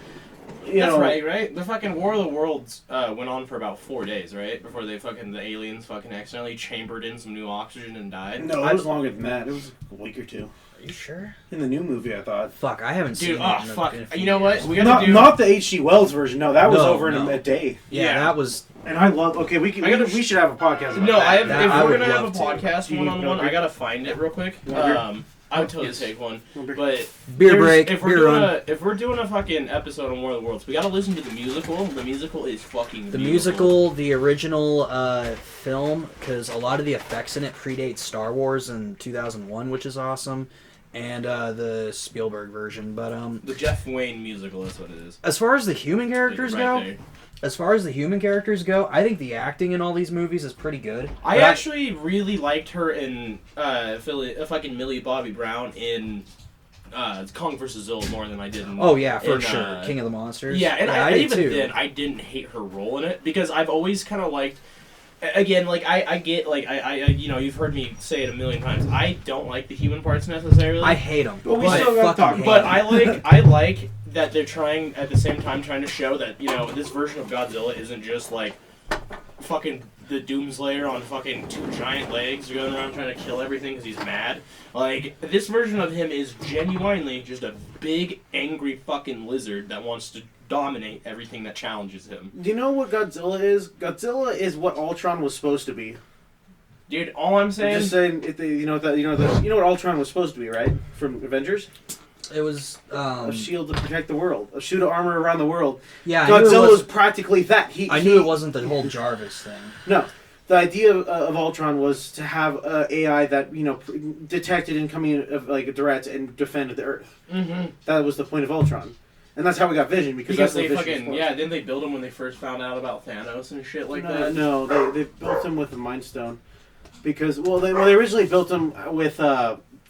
right? The fucking War of the Worlds went on for about 4 days, right? Before the aliens accidentally chambered in some new oxygen and died. No, it was longer than that. It was a week or two. Are you sure? In the new movie, I thought. Fuck, I haven't seen Dude, it. oh in a- fuck! in a few You know what? years. We gotta do. Not the H.G. Wells version. No, that was No, over in no. a day. Yeah, Yeah. that was. And I love. Okay, we should have a podcast. About No, that. if I we're would gonna have a love to. podcast Do you one-on-one, want a I gotta find it real quick. You want a beer? I would totally Yes. take one. Want a beer? But Beer there's- break, If we're beer doing run. if we're doing a fucking episode on War of the Worlds, we gotta listen to the musical. The musical is fucking. The beautiful. musical, the original film, because a lot of the effects in it predate Star Wars in 2001, which is awesome, and the Spielberg version. But The Jeff Wayne musical. That's what it is. as far as the human characters Right go, I think the acting in all these movies is pretty good. I But actually really liked her in fucking Millie Bobby Brown in Kong vs. Zilla more than I did in. Oh yeah, for in, sure, King of the Monsters. Yeah, and I did even too. then I didn't hate her role in it because I've always kind of liked. Again, like I get like I you've heard me say it a million times. I don't like the human parts necessarily. I hate them. But we still gotta talk. But I like that they're trying at the same time trying to show that this version of Godzilla isn't just like fucking the Doomslayer on fucking 2 giant legs going around trying to kill everything because he's mad. Like, this version of him is genuinely just a big angry fucking lizard that wants to dominate everything that challenges him. Do you know what Godzilla is? Godzilla is what Ultron was supposed to be. Dude, all I'm I'm saying. just saying, you know what Ultron was supposed to be, right? From Avengers, It was. a shield to protect the world, a suit of armor around the world. Yeah, I knew it Godzilla is wasn't- practically that. I knew it wasn't the whole Jarvis thing. No, the idea of Ultron was to have AI that detected incoming of like a threat and defended the Earth. Mm-hmm. That was the point of Ultron, and that's how we got Vision because Because that's they what Vision fucking was. didn't they build him when they first found out about Thanos and shit like No, that? no, they built him with the Mind Stone, because they originally built him with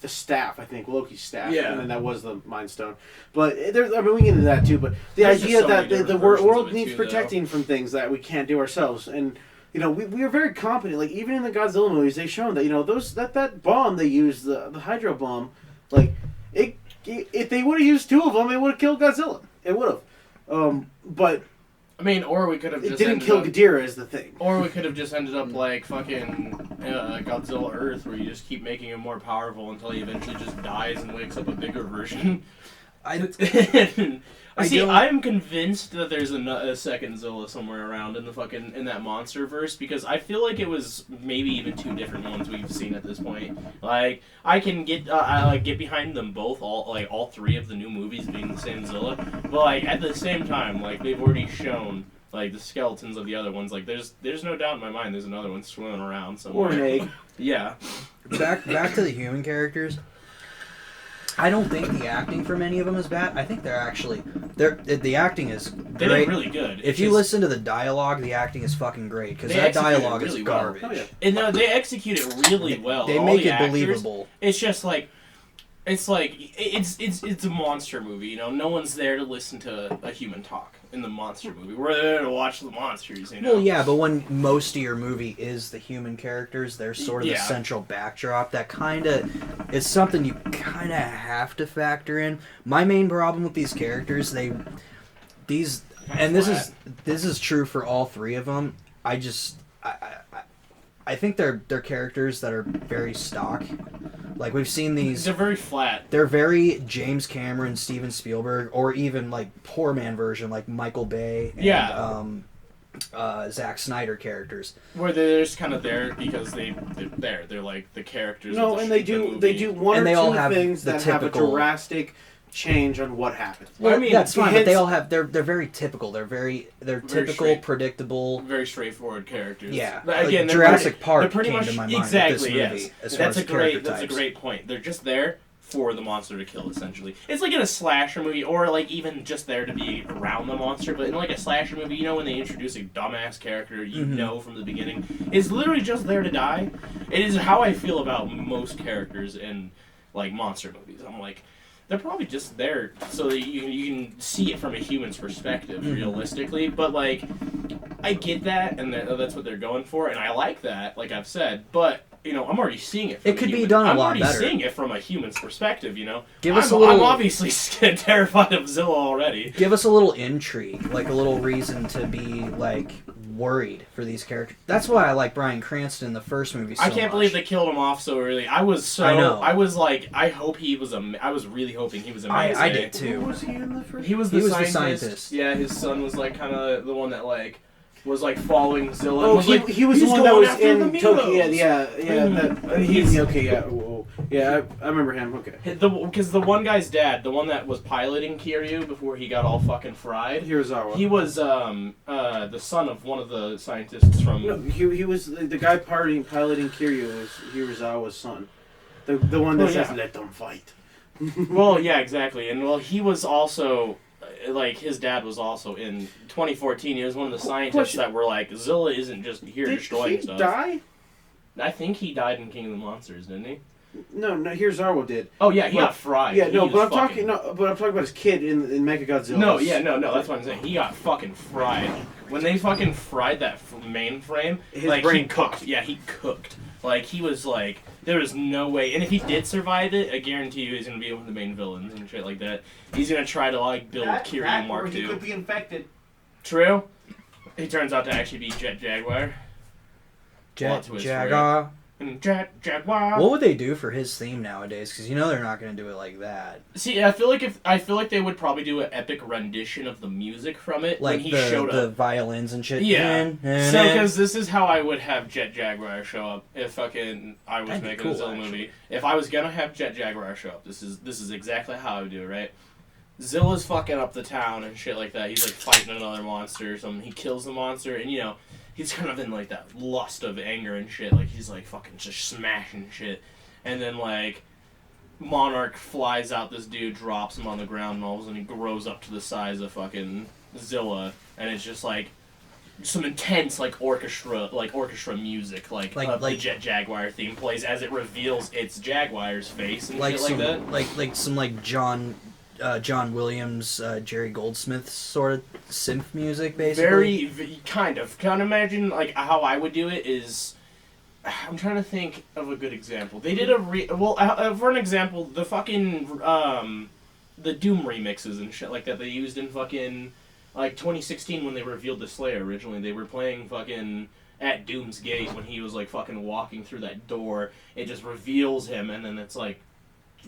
the staff, I think, Loki's staff, Yeah. and then that was the Mind Stone. But we can get into that too. But the There's idea just so that many the different versions world of it needs too, protecting from things that we can't do ourselves, and we are very competent. Like, even in the Godzilla movies, they've shown that that bomb they used, the Hydro bomb, like if they would have used 2 of them, it would have killed Godzilla. It would have. But I mean, or we could have it just didn't ended kill up, Ghidorah is the thing. Or we could have just ended up like fucking Godzilla Earth, where you just keep making him more powerful until he eventually just dies and wakes up a bigger version. I'm convinced that there's a second Zilla somewhere around in that monster verse, because I feel like it was maybe even 2 different ones we've seen at this point. Like, I can get get behind them both, all 3 of the new movies being the same Zilla, but like at the same time, like they've already shown like the skeletons of the other ones. Like there's no doubt in my mind there's another one swimming around somewhere. Or an egg. Yeah. Back to the human characters. I don't think the acting for many of them is bad. I think the acting is They great. did really good. If you listen to the dialogue, the acting is fucking great, because They that executed dialogue really is well. garbage. Oh, yeah. And no, they execute it really well. They All make the it actors, believable. It's just like, It's like it's a monster movie, you know. No one's there to listen to a human talk in the monster movie. We're there to watch the monsters, you know. Well, yeah, but when most of your movie is the human characters, they're sort of the Yeah. central backdrop. That kind of is something you kind of have to factor in. My main problem with these characters, this is true for all three of them. I think they're characters that are very stock. Like, we've seen these... They're very flat. They're very James Cameron, Steven Spielberg, or even, like, poor man version, like Michael Bay and Zack Snyder characters. Where they're just kind of there because they're there. They're like the characters. No, of the and they the do movie. one And or they all two have things the that have a typical- drastic change on what happened. Well, I mean, that's fine, but they hits- all have... They're very typical. They're typical, straight. predictable... Very straightforward characters. Yeah. But Like again, they're Jurassic pretty, Park they're pretty came much to my mind with exactly this movie, yes. as far That's as a character great types. point. They're just there for the monster to kill, essentially. It's like in a slasher movie, or like even just there to be around the monster. But in like a slasher movie, you know, when they introduce a dumbass character, you Mhm. know from the beginning, is literally just there to die. It is how I feel about most characters in like monster movies. I'm like, they're probably just there so that you can see it from a human's perspective, Mhm. realistically. But like, I get that, and that's what they're going for, and I like that, like I've said. But you know, I'm already seeing it. From It could a be human. done a I'm lot already better. seeing it from a human's perspective. You know, Give us I'm, a little- I'm obviously terrified of Zilla already. Give us a little intrigue, like a little reason to be, like, worried for these characters. That's why I like Bryan Cranston in the first movie so I can't much. believe they killed him off so early. I was I know. I was like, I hope he was I was really hoping he was amazing. I did Who too. was he in the first? He was He the was the scientist. scientist. Yeah, his son was like kind of the one that like was like following Zilla. Oh, and was he, like, he was the "He's one that going was after the in Tokyo. Milos." Yeah. And he's- Okay, yeah. Whoa. Yeah, I remember him. Okay. Because the one guy's dad, the one that was piloting Kiryu before he got all fucking fried, Hirazawa. he was the son of one of the scientists from. No, he was the guy piloting Kiryu was Hirazawa's son. The one that Oh, yeah. says "Let them fight." Well, yeah, exactly, and well, he was also. Like, his dad was also in 2014. He was one of the scientists Question. that were like, Zilla isn't just here Did destroying he stuff. die? I think he died in King of the Monsters, didn't he? No, Hirazawa did. Oh yeah, he But- got fried. Yeah, He no, was but I'm fucking- talking about his kid in Mechagodzilla. No, yeah, no, that's what I'm saying. He got fucking fried. When they fucking fried that mainframe, His like, brain he cooked. Yeah, he cooked. Like, he was like, there was no way. And if he did survive it, I guarantee you he's gonna be one of the main villains and shit like that. He's gonna try to, like, build Kiryu Mark he II. could be infected. True. He turns out to actually be Jet Jaguar. Plot twist for Jaguar. And Jet Jaguar. What would they do for his theme nowadays? Because you know they're not going to do it like that. See, I feel like they would probably do an epic rendition of the music from it Like when he the showed the up. violins and shit. Yeah. So, because this is how I would have Jet Jaguar show up if fucking I was That'd be making cool, a Zilla actually. movie. If I was gonna have Jet Jaguar show up, this is exactly how I would do it, right? Zilla's fucking up the town and shit like that. He's like fighting another monster or something. He kills the monster, and you know, he's kind of in like that lust of anger and shit. Like he's like fucking just smashing shit, and then like Monarch flies out this dude, drops him on the ground, and all of a sudden he grows up to the size of fucking Zilla, and it's just like some intense like orchestra music, like the Jet Jaguar theme plays as it reveals its Jaguar's face and like shit some like that. like some like John Williams, Jerry Goldsmith sort of synth music, basically. Kind of. Can't imagine like how I would do it is. I'm trying to think of a good example. They did for an example, the fucking the Doom remixes and shit like that they used in fucking like 2016 when they revealed the Slayer originally. They were playing fucking at Doom's Gate when he was like fucking walking through that door. It just reveals him, and then it's like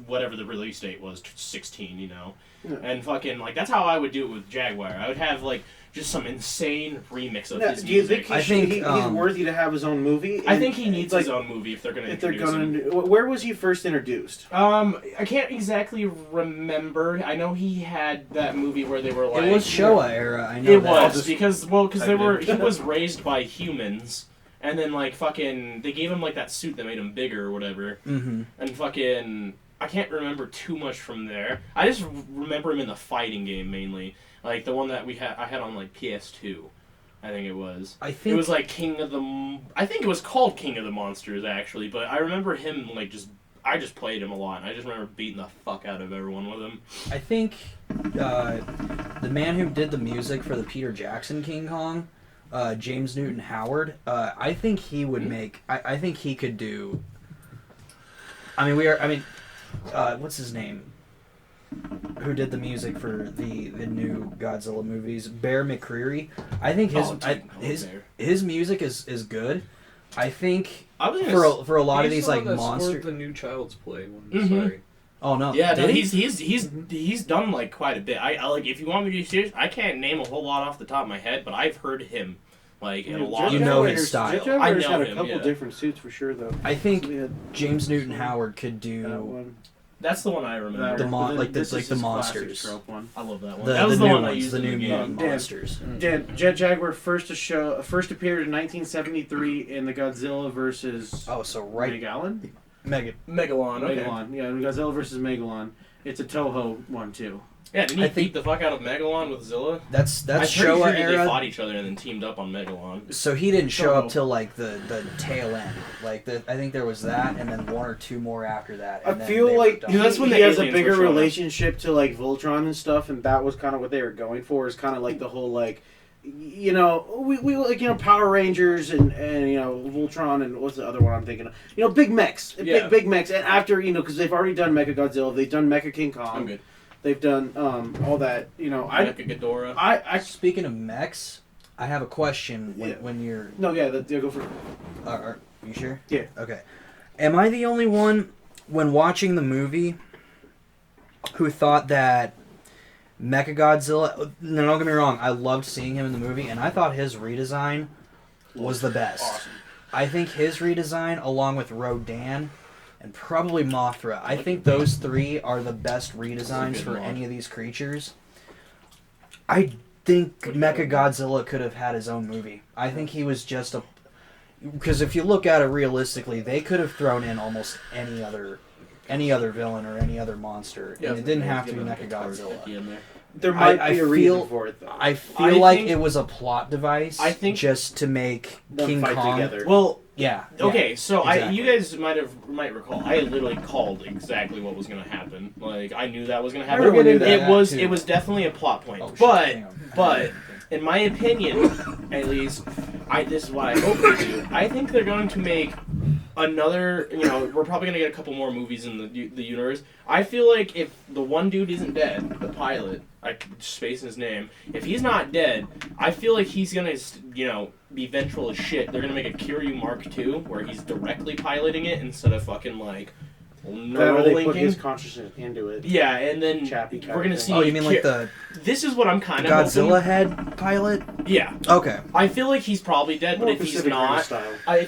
whatever the release date was, 16, you know. Yeah. And fucking like that's how I would do it with Jaguar. I would have like just some insane remix of Now, his do you music. think he's worthy to have his own movie? I think he needs like, his own movie if they're gonna If they're introduce him. gonna, where was he first introduced? I can't exactly remember. I know he had that movie where they were like It was Showa era. I know It that. was because they type were it in. he was raised by humans, and then like fucking they gave him like that suit that made him bigger or whatever, Mm-hmm. and fucking I can't remember too much from there. I just remember him in the fighting game mainly, like the one that I had on like PS2, I think it was. I think It was like I think it was called King of the Monsters actually, but I remember him like just I just played him a lot, and I just remember beating the fuck out of everyone with him. I think the man who did the music for the Peter Jackson King Kong, James Newton Howard, I think he would make. I think he could do. What's his name? Who did the music for the new Godzilla movies? Bear McCreary. I think his music is good. I think for a lot of these like monsters. The new Child's Play one. Mm-hmm. Sorry. Oh no! Yeah, no, Did he? he's done like quite a bit. I like if you want me to be serious, I can't name a whole lot off the top of my head, but I've heard him like in a lot. You of know movies. his style. Jet I Jaguar's know had a him, couple yeah. different suits for sure, though. I think We had James Newton Howard could that do one. That's the one I remember. The mon- But like the- this like is the his classic monsters. trope one. I love that one. the, That was the the new one I ones, used the in new the game. mutant Dan. monsters. Jet Jaguar first appeared in 1973 in the Godzilla versus Oh, so right, Megalon. Megalon. Okay. Megalon, yeah, Godzilla versus Megalon. It's a Toho one too. Yeah, didn't he I think- beat the fuck out of Megalon with Zilla? that's I'm pretty Showa sure they era. fought each other and then teamed up on Megalon. So he didn't show up Toho. till like the tail end. Like I think there was that, and then one or two more after that. I And then feel they were like done. Yeah, that's when he the has a aliens bigger were showing up. relationship to like Voltron and stuff, and that was kind of what they were going for. Is kind of like the whole like, we like Power Rangers and Voltron and what's the other one I'm thinking of? Big mechs, Yeah. big mechs, and after because they've already done Mecha Godzilla, they've done Mecha King Kong, I'm good. they've done all that. Mecha Ghidorah. I Speaking of mechs, I have a question. Yeah. When you're, no yeah, go for it. are you sure? Yeah. Okay. Am I the only one when watching the movie who thought that Mechagodzilla? No, don't get me wrong. I loved seeing him in the movie, and I thought his redesign was the best. Awesome. I think his redesign, along with Rodan and probably Mothra, I think those three are the best redesigns good for mod. any of these creatures. I think Mechagodzilla could have had his own movie. I think he was just a... Because if you look at it realistically, they could have thrown in almost any other villain or any other monster, and it didn't have to be Mechagodzilla. There might I be a feel- reason for it though. I feel I like think- it was a plot device I think- just to make Them King fight Kong... together. Well, Yeah. okay, so exactly. you guys might recall. I literally called exactly what was going to happen. Like I knew that was going to happen. Everyone knew that. It was definitely a plot point. Oh, shit, but hang on. but in my opinion, at least, this is what I hope they do. I think they're going to make another. We're probably going to get a couple more movies in the universe. I feel like if the one dude isn't dead, the pilot, I spacing his name. If he's not dead, I feel like he's gonna, be vengeful as shit. They're gonna make a Kiryu Mark II where he's directly piloting it instead of fucking like That neural or they put linking. his consciousness into it. Yeah, and then Chappie we're gonna thing. see. Oh, you mean like the This is what I'm kind of Godzilla head pilot? Yeah, Okay. I feel like he's probably dead, but More if he's Pacific Rim not, style. I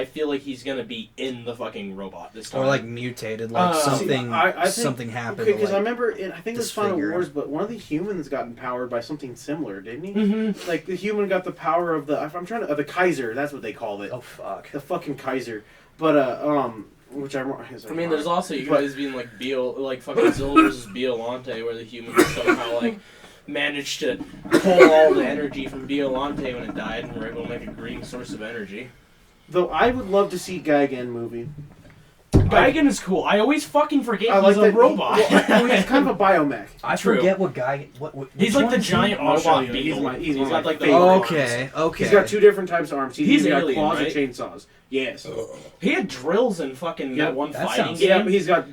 feel like he's gonna be in the fucking robot this time. Or like mutated, like something See, I think- something happened. Okay, to, because I like, remember, I think it was Final disfigure him. Wars, but one of the humans got empowered by something similar, didn't he? Mhm. Like the human got the power of the Kaiser. That's what they called it. oh fuck. The fucking Kaiser. But which I mean, there's also you guys being like fucking Godzilla versus Biollante, where the humans somehow like managed to pull all the energy from Biollante when it died, and were able to make a green source of energy. Though I would love to see Gigan movie. Gigan is cool. I always fucking forget I like he's a that robot. He's kind of a biomech. I True. forget what guy. What He's which like one the is he? giant I'll show robot you. beetle. He's He's one got of like my the favorite arms. Okay. Okay. He's got two different types of arms. He's He's got alien, claws right? and chainsaws. Yes. He had drills in fucking Yeah, that one that fighting sounds- game. Yeah, but he's got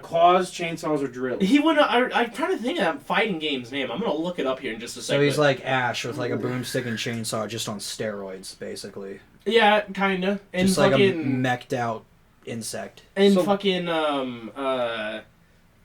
claws, chainsaws, or drills. He would. I'm trying to think of that fighting game's name. I'm gonna look it up here in just a second. So he's like Ash with like a broomstick and chainsaw, just on steroids, basically. yeah, kinda. And Just like a fucking mech'd out insect. and So- fucking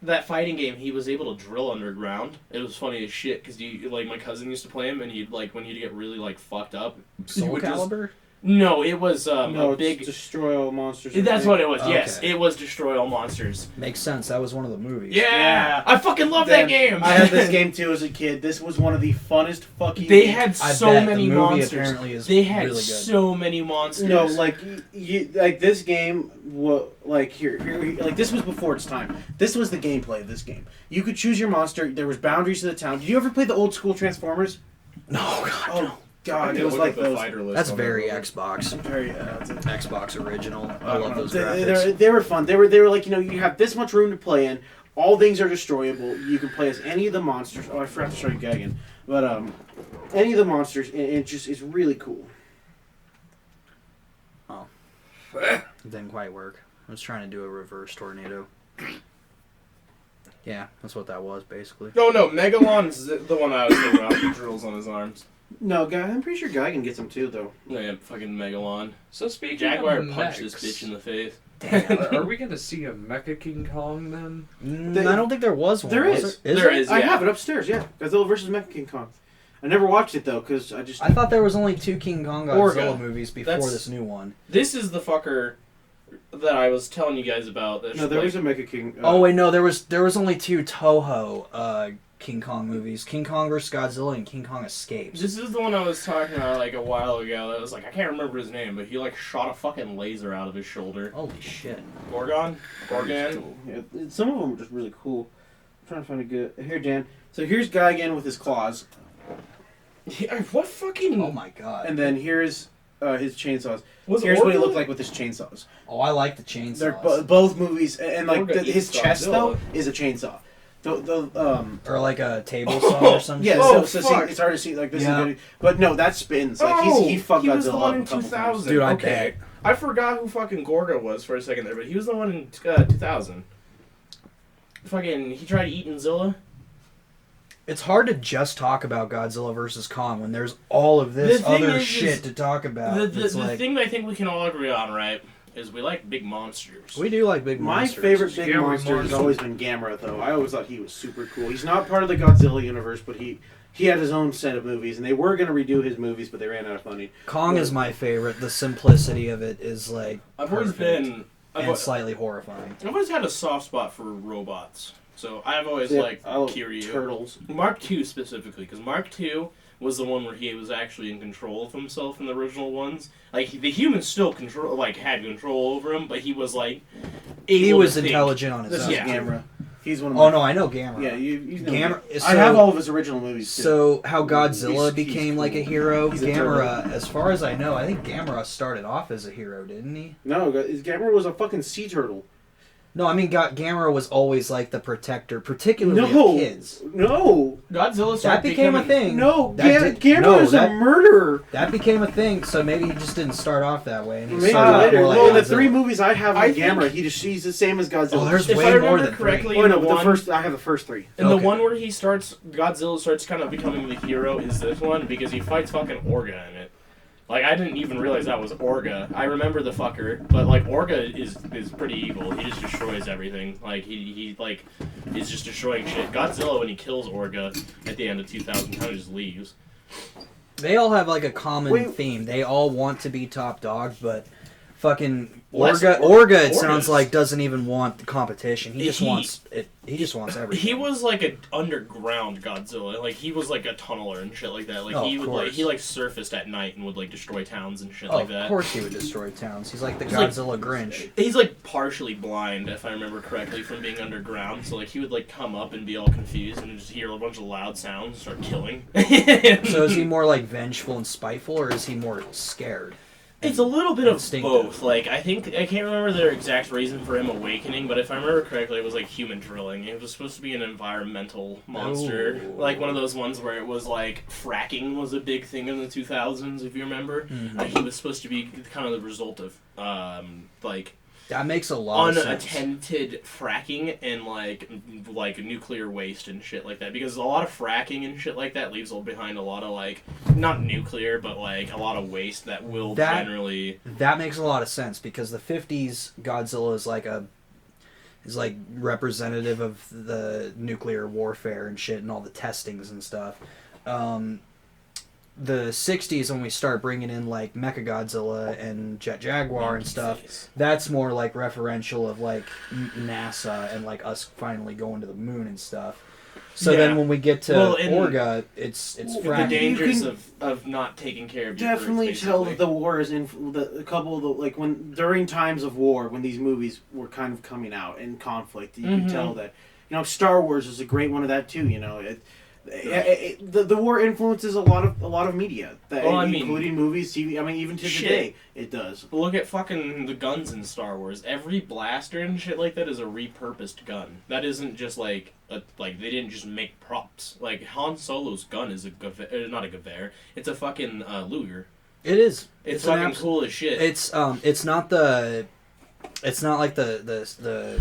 that fighting game, he was able to drill underground. It was funny as shit because my cousin used to play him, and he'd like when he'd get really like fucked up. Soul would just- Calibur. No, it was no, a it's big. destroy all monsters. That's what it was. Okay. Yes, it was Destroy All Monsters. Makes sense. That was one of the movies. Yeah, I fucking love that game. I had this game too as a kid. This was one of the funnest fucking. They had I so bet many the movie monsters. apparently is They had really good. so many monsters. No, like like this game. Like here, like this was before its time. This was the gameplay of this game. You could choose your monster. There was boundaries to the town. Did you ever play the old school Transformers? No, God, Oh, no. God, it was like those. That's very Xbox. Very, it's a- Xbox original. I don't love know. those They graphics. were fun. They were like, you have this much room to play in. All things are destroyable. You can play as any of the monsters. Oh, I forgot to show you Gagan. But any of the monsters, and it just is really cool. Oh. It didn't quite work. I was trying to do a reverse tornado. Yeah, that's what that was, basically. No, Megalon's the one I was thinking about. The drills on his arms. No, I'm pretty sure Gagan gets them too, though. No, yeah, fucking Megalon. So speaking Jaguar of punched mechs, this bitch in the face. are we gonna see a Mecha King Kong then? I don't think there was one. There was is. There? There is. I Yeah. have it upstairs, yeah. Godzilla vs. Mecha King Kong. I never watched it, though, because I just... I thought there was only 2 King Kong Godzilla Orga. movies before That's- this new one. This is the fucker that I was telling you guys about. That's No, there like, was a Mecha King... Oh wait, no, there was only 2 Toho King Kong movies: King Kong vs. Godzilla and King Kong Escapes. This is the one I was talking about like a while ago. That was like I can't remember his name, but he like shot a fucking laser out of his shoulder. Holy shit! Gorgon. Yeah, some of them are just really cool. I'm trying to find a good... Here, Dan. So here's Gagan with his claws. Yeah, what fucking? Oh my god! And then here's his chainsaws. Was Here's what he Orga- looked like with his chainsaws. Oh, I like the They're chainsaws. both movies, and like Orga his eats chest Godzilla. though is a chainsaw. Or like a table saw or something. Yeah, Oh, so fuck. see, it's hard to see like this Yeah. is good, but no, that spins. Like he fucked he was Godzilla the one up in a couple 2000. times. Dude, I okay. bet. I forgot who fucking Gorga was for a second there, but he was the one in 2000. Fucking, he tried eating Zilla. It's hard to just talk about Godzilla versus Kong when there's all of this The thing other is shit to talk about. The It's like, thing that I think we can all agree on, right, is we like big monsters. we do like big My monsters. favorite big Scary monster has monster. always been Gamera, though. I always thought he was super cool. He's not part of the Godzilla universe, but he had his own set of movies, and they were going to redo his movies, but they ran out of money. Kong is my favorite. The simplicity of it is like I've always perfect been... and slightly horrifying. I've always had a soft spot for robots. So I've always Yeah, liked I love Kiryu. Turtles. Mark II specifically, because Mark II was the one where he was actually in control of himself in the original ones. Like, the humans still had control over him, but he was, like, able He was to think. intelligent on his This own. is Yeah. Gamera. He's one of Oh my... no, I know Gamera. Yeah, you know Gamera. I have all of his original movies, too. So how Godzilla He's became cool. like a hero? He's a Gamera, as far as I know, I think Gamera started off as a hero, didn't he? No, Gamera was a fucking sea turtle. No, I mean Gamera was always like the protector, particularly No. of kids. No. Godzilla That started became a becoming- thing. No, That Gamera is a murderer. That became a thing. So maybe he just didn't start off that way, and he Maybe started off later. more like Well, in the Godzilla. 3 movies I have I with think- Gamera, he's the same as Godzilla. Oh, there's If way I more remember than correctly, three. Oh, no, in the but one- I have the first 3. And the Okay. one where Godzilla starts kind of becoming the hero is this one, because he fights fucking Orga in it. Like, I didn't even realize that was Orga. I remember the fucker, but, like, Orga is pretty evil. He just destroys everything. Like, he is just destroying shit. Godzilla, when he kills Orga at the end of 2000, kind of just leaves. They all have like a common Wait. theme. They all want to be top dog, but fucking Less- Orga, it Orga's- sounds like doesn't even want the competition. He just He- wants it. He just wants everything. He was like an underground Godzilla. Like, he was like a tunneler and shit like that. Like, Oh, he of would like course. he like surfaced at night and would like destroy towns and shit Oh, like of that. course he would destroy towns. He's like the He's like- Godzilla Grinch. He's like partially blind, if I remember correctly, from being underground. So like he would like come up and be all confused and just hear a bunch of loud sounds and start killing. So is he more like vengeful and spiteful, or is he more scared? It's a little bit of Instinctive. both. Like, I can't remember their exact reason for him awakening, but if I remember correctly, it was like human drilling. It was supposed to be an environmental monster. Ooh. Like one of those ones where it was like fracking was a big thing in the 2000s, if you remember. Mhm. He was supposed to be kind of the result of, like, That makes a lot of sense. unattended fracking and like nuclear waste and shit like that, because a lot of fracking and shit like that leaves behind a lot of like not nuclear but like a lot of waste that will generally That makes a lot of sense because the 50s Godzilla is like representative of the nuclear warfare and shit and all the testings and stuff. The 60s, when we start bringing in like Mechagodzilla and Jet Jaguar and stuff, that's more like referential of like NASA and like us finally going to the moon and stuff. So Yeah. then when we get to Well, and- Orga, it's the fracking. dangers You of not taking care of your Earth, Definitely tell basically. that the war is in a couple of the like when during times of war when these movies were kind of coming out in conflict. You can Mhm. tell that Star Wars is a great one of that too. The war influences a lot of media, including movies, TV. I mean, even to today, it does. Look at fucking the guns in Star Wars. Every blaster and shit like that is a repurposed gun. That isn't just like they didn't just make props. Like Han Solo's gun is not a Gewehr. It's a fucking Luger. It is. It's fucking cool as shit. It's not like the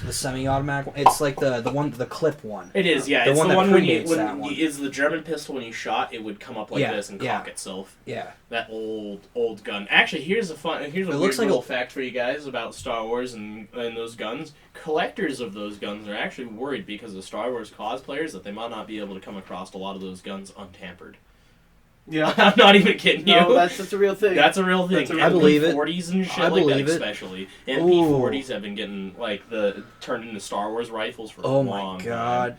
semi-automatic one. It's like the clip one. It is, yeah. The It's one the that one when predates is the German pistol when you shot, it would come up like this and cock itself. Yeah. That old gun. Actually, here's a weird little fact for you guys about Star Wars and those guns. Collectors of those guns are actually worried because of Star Wars cosplayers that they might not be able to come across a lot of those guns untampered. Yeah, I'm not even kidding you. No, that's a real thing. That's a real thing. I believe it. MP40s and shit like that, especially. MP40s have been getting turned into Star Wars rifles for a long time. Oh my god.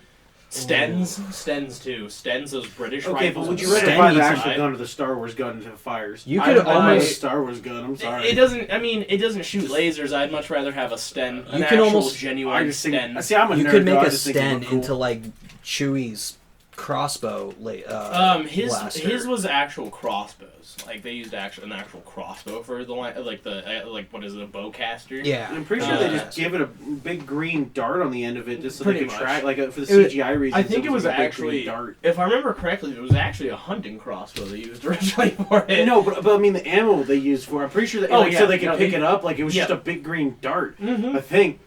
Stens too. Stens, those British rifles. Okay, but would you rather buy the actual gun or the Star Wars gun that fires? You could almost Star Wars gun. I'm sorry. It doesn't. I mean, it doesn't shoot lasers. I'd much rather have a Sten. You can almost genuine Sten. See, I'm a nerd. You could make a Sten into like Chewie's crossbow blaster. His was actual crossbows. Like they used an actual crossbow for the what is it, a bowcaster? Yeah, I'm pretty sure they just give it a big green dart on the end of it just so they could track for the CGI CGI reasons. I think it was actually, if I remember correctly, it was actually a hunting crossbow they used originally for it. No, but I mean the ammo they used for it, I'm pretty sure that so they could pick it up, like it was just a big green dart. I think.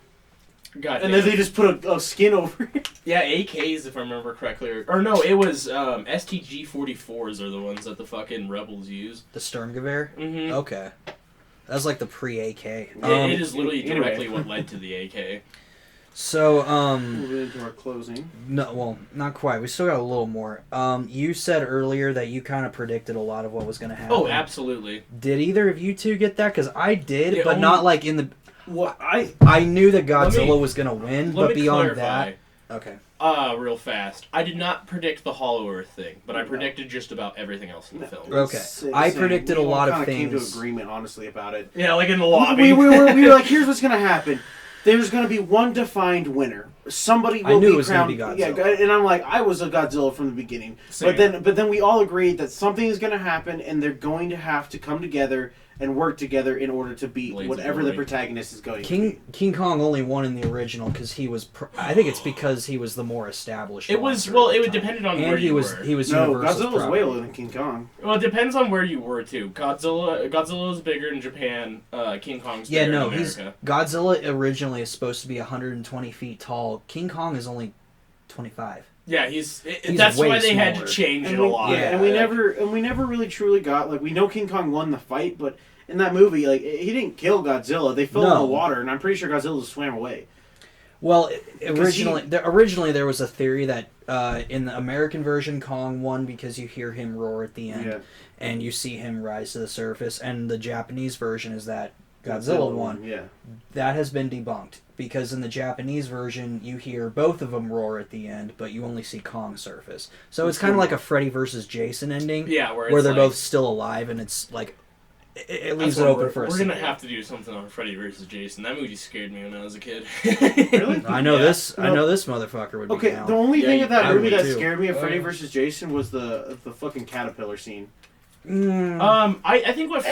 And then they just put a skin over it. Yeah, AKs, if I remember correctly. Or no, it was STG-44s are the ones that the fucking rebels use. The Sturmgewehr? Mm-hmm. Okay. That's like the pre-AK. It is literally directly what led to the AK. So, Moving into our closing. No, well, not quite. We still got a little more. You said earlier that you kind of predicted a lot of what was going to happen. Oh, absolutely. Did either of you two get that? Because I did, but not like in the... Well, I knew that Godzilla was going to win, but beyond clarify. that... Okay. Real fast. I did not predict the Hollow Earth thing, but I predicted just about everything else in the film. Okay. I predicted a lot of things. We came to agreement, honestly, about it. Yeah, like in the lobby. We were like, here's what's going to happen. There's going to be one defined winner. Somebody will be crowned. Yeah, and I'm like, I was a Godzilla from the beginning. Same. But then we all agreed that something is going to happen, and they're going to have to come together and work together in order to beat whatever the protagonist is going to be. King Kong only won in the original because he was... I think it's because he was the more established. It was... Well, it depended on where you were. He was no, Godzilla's way older than King Kong. Well, it depends on where you were, too. Godzilla's bigger in Japan. King Kong's bigger in America. Godzilla originally is supposed to be 120 feet tall. King Kong is only 25. Yeah, that's why they had to change it a lot. Yeah, and we never really truly got, like, we know King Kong won the fight, but in that movie, like, he didn't kill Godzilla. They fell in the water, and I'm pretty sure Godzilla just swam away. Well, originally there was a theory that in the American version, Kong won because you hear him roar at the end, and you see him rise to the surface, and the Japanese version is that Godzilla won. Yeah. That has been debunked, because in the Japanese version, you hear both of them roar at the end, but you only see Kong surface. So it's kind of like a Freddy versus Jason ending, where they're both still alive, and it's like... It leaves it open for a sequel. We're going to have to do something on Freddy vs. Jason. That movie scared me when I was a kid. Really? I know this. I know this motherfucker would be down. The only thing of that movie that scared me of Freddy vs. Jason was the fucking caterpillar scene. I think what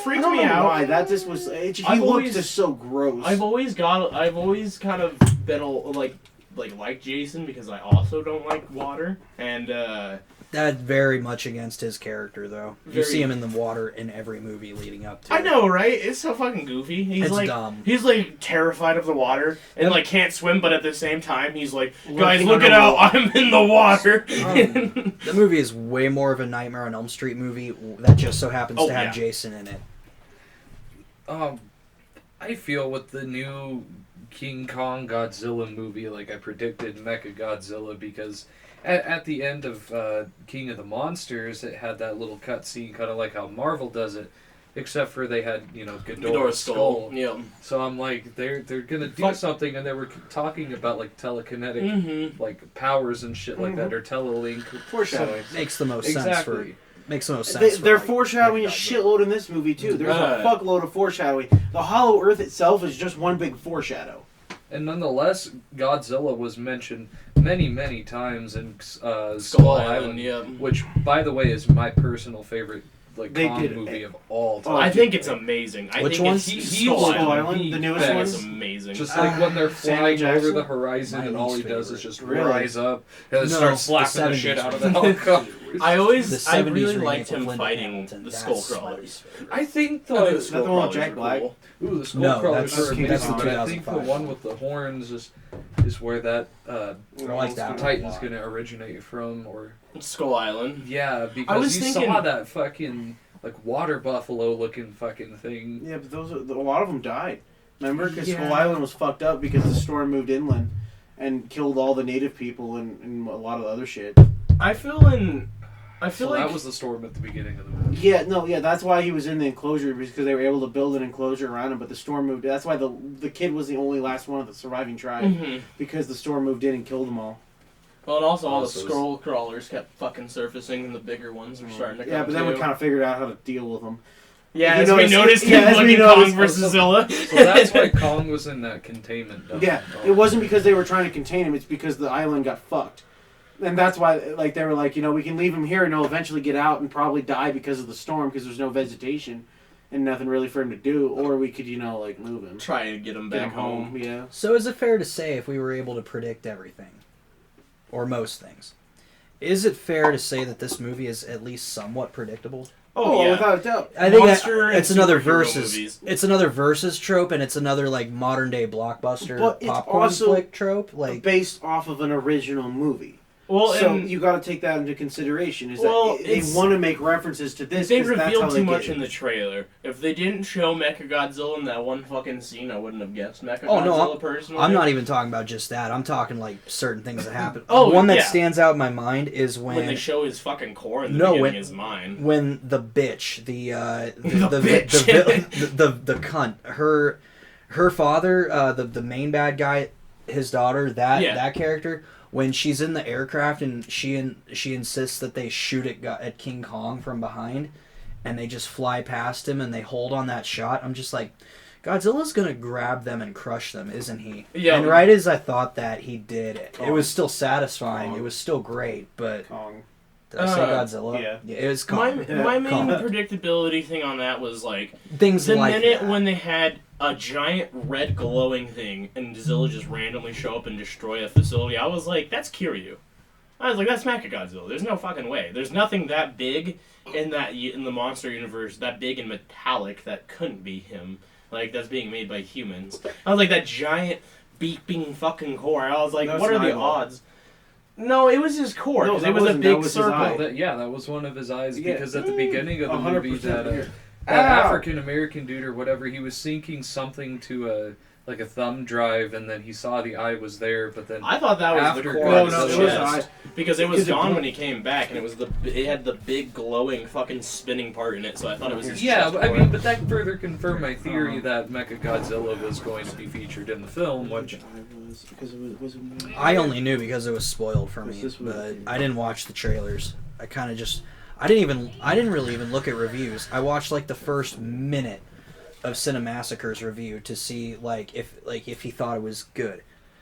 freaked me out. Why that just was? He looked just so gross. I've always kind of been like Jason because I also don't like water, and that's very much against his character, though. You see him in the water in every movie leading up to it. I know, right? It's so fucking goofy. He's dumb. He's like terrified of the water and like can't swim, but at the same time he's like, guys, look at how I'm in the water. The movie is way more of a Nightmare on Elm Street movie that just so happens to have Jason in it. I feel with the new King Kong Godzilla movie, like I predicted Mecha Godzilla, because at the end of King of the Monsters, it had that little cutscene, kind of like how Marvel does it, except for they had, Ghidorah's skull. Yeah. So I'm like, they're gonna do something, and they were talking about like telekinetic, like powers and shit like that, or telelink. Foreshadowing makes the most sense for. Makes the most sense. They're foreshadowing a shitload in this movie too. There's a fuckload of foreshadowing. The Hollow Earth itself is just one big foreshadow. And nonetheless, Godzilla was mentioned many times in Skull Island, yeah. which, by the way, is my personal favorite They Kong did movie it. of all time. Oh, I think it's amazing. I Which think one? Skull Skull Island. Island, the newest That one. is amazing. Just like when they're Samuel flying over Jackson? the horizon My and all he least does is favorite. just Really? rise up and No, start the slapping the 70s shit out of one. the helicopter. I The really 70s liked remake him with Linda fighting Hamilton. the That's Skull my Crawlers. least favorite. I think I think the the Skull the one with Crawlers Jack are Black? cool. the skull No, crawlers that's- are that's amazing, in but I think the 2005. one with the horns is where that I like that one a Titan's lot. gonna originate from, or Skull Island. yeah, I because was you thinking- saw that fucking like water buffalo looking fucking thing. Yeah, but a lot of them died. Remember, because Yeah. Skull Island was fucked up because the storm moved inland and killed all the native people and a lot of other shit. I feel So like that was the storm at the beginning of the movie. Yeah, that's why he was in the enclosure, because they were able to build an enclosure around him. But the storm moved. That's why the kid was the only last one of the surviving tribe, Mhm. because the storm moved in and killed them all. Well, and also all the Also- Skull Crawlers kept fucking surfacing, and the bigger ones were starting to come Yeah, but then we too. kind of figured out how to deal with them. Yeah, You as we noticed- noticed yeah, in as we fucking noticed- Kong versus Zilla. So that's why Kong was in that containment. dump. Yeah, it wasn't because they were trying to contain him. It's because the island got fucked. And that's why, like, they were like, we can leave him here and he'll eventually get out and probably die because of the storm, because there's no vegetation and nothing really for him to do. Or we could, move him. Try to get him Get back him home. home. Yeah. So is it fair to say if we were able to predict everything, or most things, is it fair to say that this movie is at least somewhat predictable? Oh, yeah. without a doubt. I think Monster and it's another superhero versus. movies. It's another versus trope, and it's another like modern day blockbuster But it's popcorn also flick trope. Like Based off of an original movie. Well, So and you got to take that into consideration. Is Well, that they it's- want to make references to this? they 'cause that's how revealed they too get much it. in the trailer. If they didn't show Mechagodzilla in that one fucking scene, I wouldn't have guessed Mechagodzilla Oh, no, personally. I'm not even talking about just that. I'm talking like certain things that happen. Oh, one that yeah. stands out in my mind is when they show his fucking core in the No, beginning when- is mine. when the bitch, the bitch. the cunt, her father, the main bad guy, his daughter, that character, when she's in the aircraft and she insists that they shoot at King Kong from behind, and they just fly past him and they hold on that shot. I'm just like, Godzilla's gonna grab them and crush them, isn't he? Yeah. And right as I thought that, he did it. It Kong. was still satisfying. Kong. It was still great, but Kong. did I say Godzilla? yeah. It was My Kong. my main Kong. predictability thing on that was like Things the like minute that. when they had a giant red glowing thing and Godzilla just randomly show up and destroy a facility, I was like, that's Kiryu. I was like, that's Mechagodzilla. There's no fucking way. There's nothing that big in the monster universe, that big and metallic, that couldn't be him. Like, that's being made by humans. I was like, that giant beeping fucking core. I was like, That's what are an the eyeball. odds? No, it was his core. No, 'cause that it was a wasn't. That big was his circle. eye. That was one of his eyes, Yeah. because at the beginning of the 100% movie that here. that Ow! African American dude or whatever, he was syncing something to a thumb drive, and then he saw the eye was there, but then I thought that was After the core Godzilla. of No, his it was chest. eye. Because it was Because it gone blew- when he came back, and it had the big glowing fucking spinning part in it. So I thought it was his yeah, chest but, I core. mean, but that further confirmed my theory Uh-huh. that Mechagodzilla was going to be featured in the film, which Because it was I only knew because it was spoiled for me, This was- but I didn't watch the trailers. I kind of just I didn't really even look at reviews. I watched like the first minute of Cinemassacre's review to see if he thought it was good.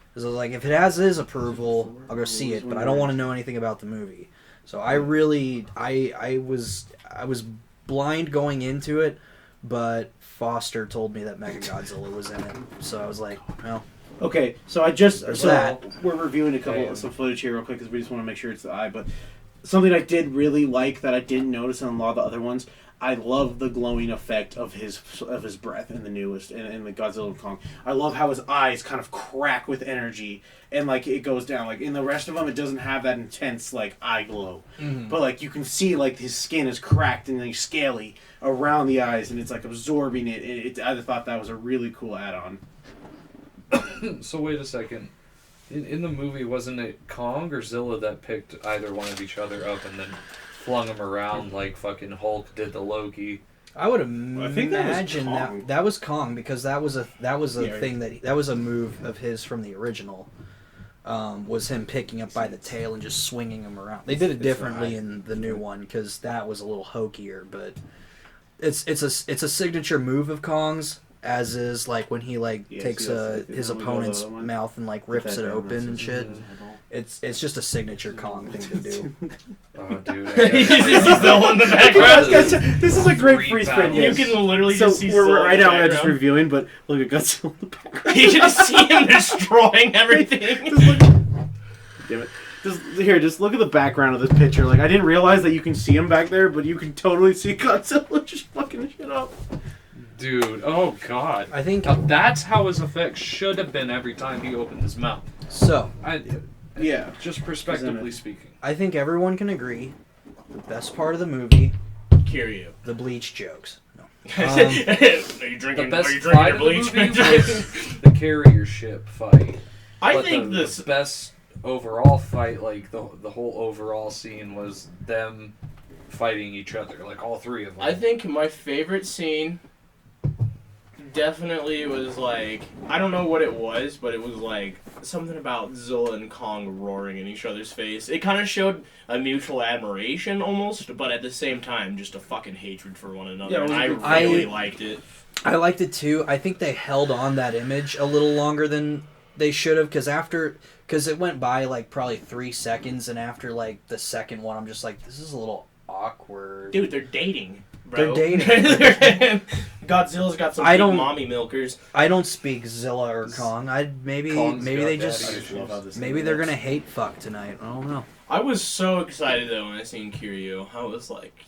Because I was like, if it has his approval, I'll go see it, but I don't want to know anything about the movie. So I really I was blind going into it, but Foster told me that Mechagodzilla was in it, so I was like, well, Okay, so that. we're reviewing some footage here real quick because we just want to make sure it's the eye. But something I did really like that I didn't notice in a lot of the other ones, I love the glowing effect of his breath in the newest in the Godzilla and Kong. I love how his eyes kind of crack with energy and like it goes down. Like in the rest of them, it doesn't have that intense like eye glow, but like you can see like his skin is cracked and like scaly around the eyes, and it's like absorbing it. I thought that was a really cool add-on. So wait a second. In the movie, wasn't it Kong or Zilla that picked either one of each other up and then flung them around like fucking Hulk did to Loki? I would I think that was imagine Kong. that was Kong because that was a Yeah. thing that was a move of his from the original. Was him picking up by the tail and just swinging him around. They did it It's differently right. in the new one because that was a little hokier, but it's a signature move of Kong's. as is, like when he like Yeah, takes see, that's his the- opponent's the one. mouth and like rips it open and shit. It's just a signature Kong thing to do. Oh, dude. He's still in the background. This is a great freeze frame. You can literally So just see we're Zilla right in the now we're just background. reviewing, but look at Godzilla in the background. You just see him destroying everything. Just look. Damn it. Just look at the background of this picture. Like, I didn't realize that you can see him back there, but you can totally see Godzilla just fucking shit up. Dude, oh god. I think Now, that's how his effect should have been every time he opened his mouth. so. Yeah. Just perspectively speaking. I think everyone can agree. The best part of the movie, Kiryu. the bleach jokes. No. Are you drinking? The best Are you fight drinking of your the bleach? movie was the carrier ship fight. I But think the this. best overall fight, like the whole overall scene, was them fighting each other, like all three of them. I think my favorite scene definitely was like, I don't know what it was, but it was like something about Zilla and Kong roaring in each other's face. It kind of showed a mutual admiration almost, but at the same time just a fucking hatred for one another. Yeah, it was and a I good- really liked it. I liked it too. I think they held on that image a little longer than they should have, because it went by like probably 3 seconds, and after like the second one, I'm just like, this is a little awkward. Dude, they're dating, bro. They're dating. Godzilla's got some I big don't- mommy milkers. I don't speak Zilla or Kong. maybe Kong's got they daddy just issues. maybe they're gonna hate fuck tonight. I don't know. I was so excited though when I seen Kiryu. I was like,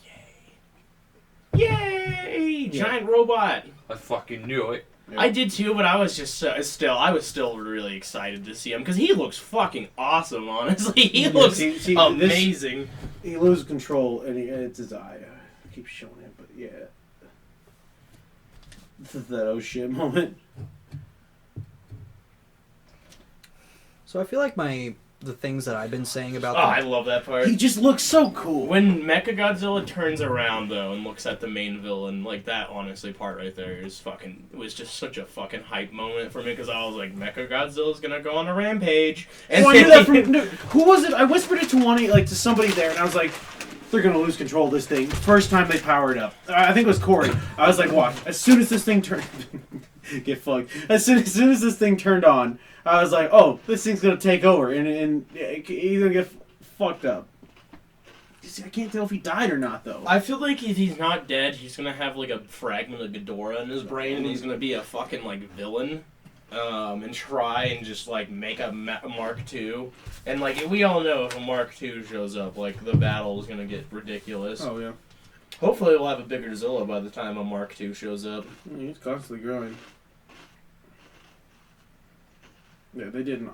yay. Yay! Giant robot! I fucking knew it. I did too, but I was just I was still really excited to see him because he looks fucking awesome. Honestly, he looks see, amazing. He loses control, and it's his eye. I keep showing it, but yeah. That oh shit moment. So I feel like the things that I've been saying about Oh, I love that part. He just looks so cool. When Mechagodzilla turns around though and looks at the main villain, like that honestly part right there is was just such a fucking hype moment for me because I was like, Mechagodzilla's gonna go on a rampage. And I knew that from who was it? I whispered it to somebody there, and I was like, they're gonna lose control of this thing. First time they power it up. I think it was Corey. I was like, watch. As soon as this thing turned, get fucked. As soon as this thing turned on, I was like, oh, this thing's gonna take over, and he's gonna get fucked up. I can't tell if he died or not, though. I feel like if he's not dead, he's gonna have like a fragment of Ghidorah in his brain, and he's gonna be a fucking like villain, and try and just like make a Mark II. And like we all know, if a Mark II shows up, like the battle is gonna get ridiculous. Oh yeah. Hopefully, we'll have a bigger Zilla by the time a Mark II shows up. He's constantly growing. Yeah, they did an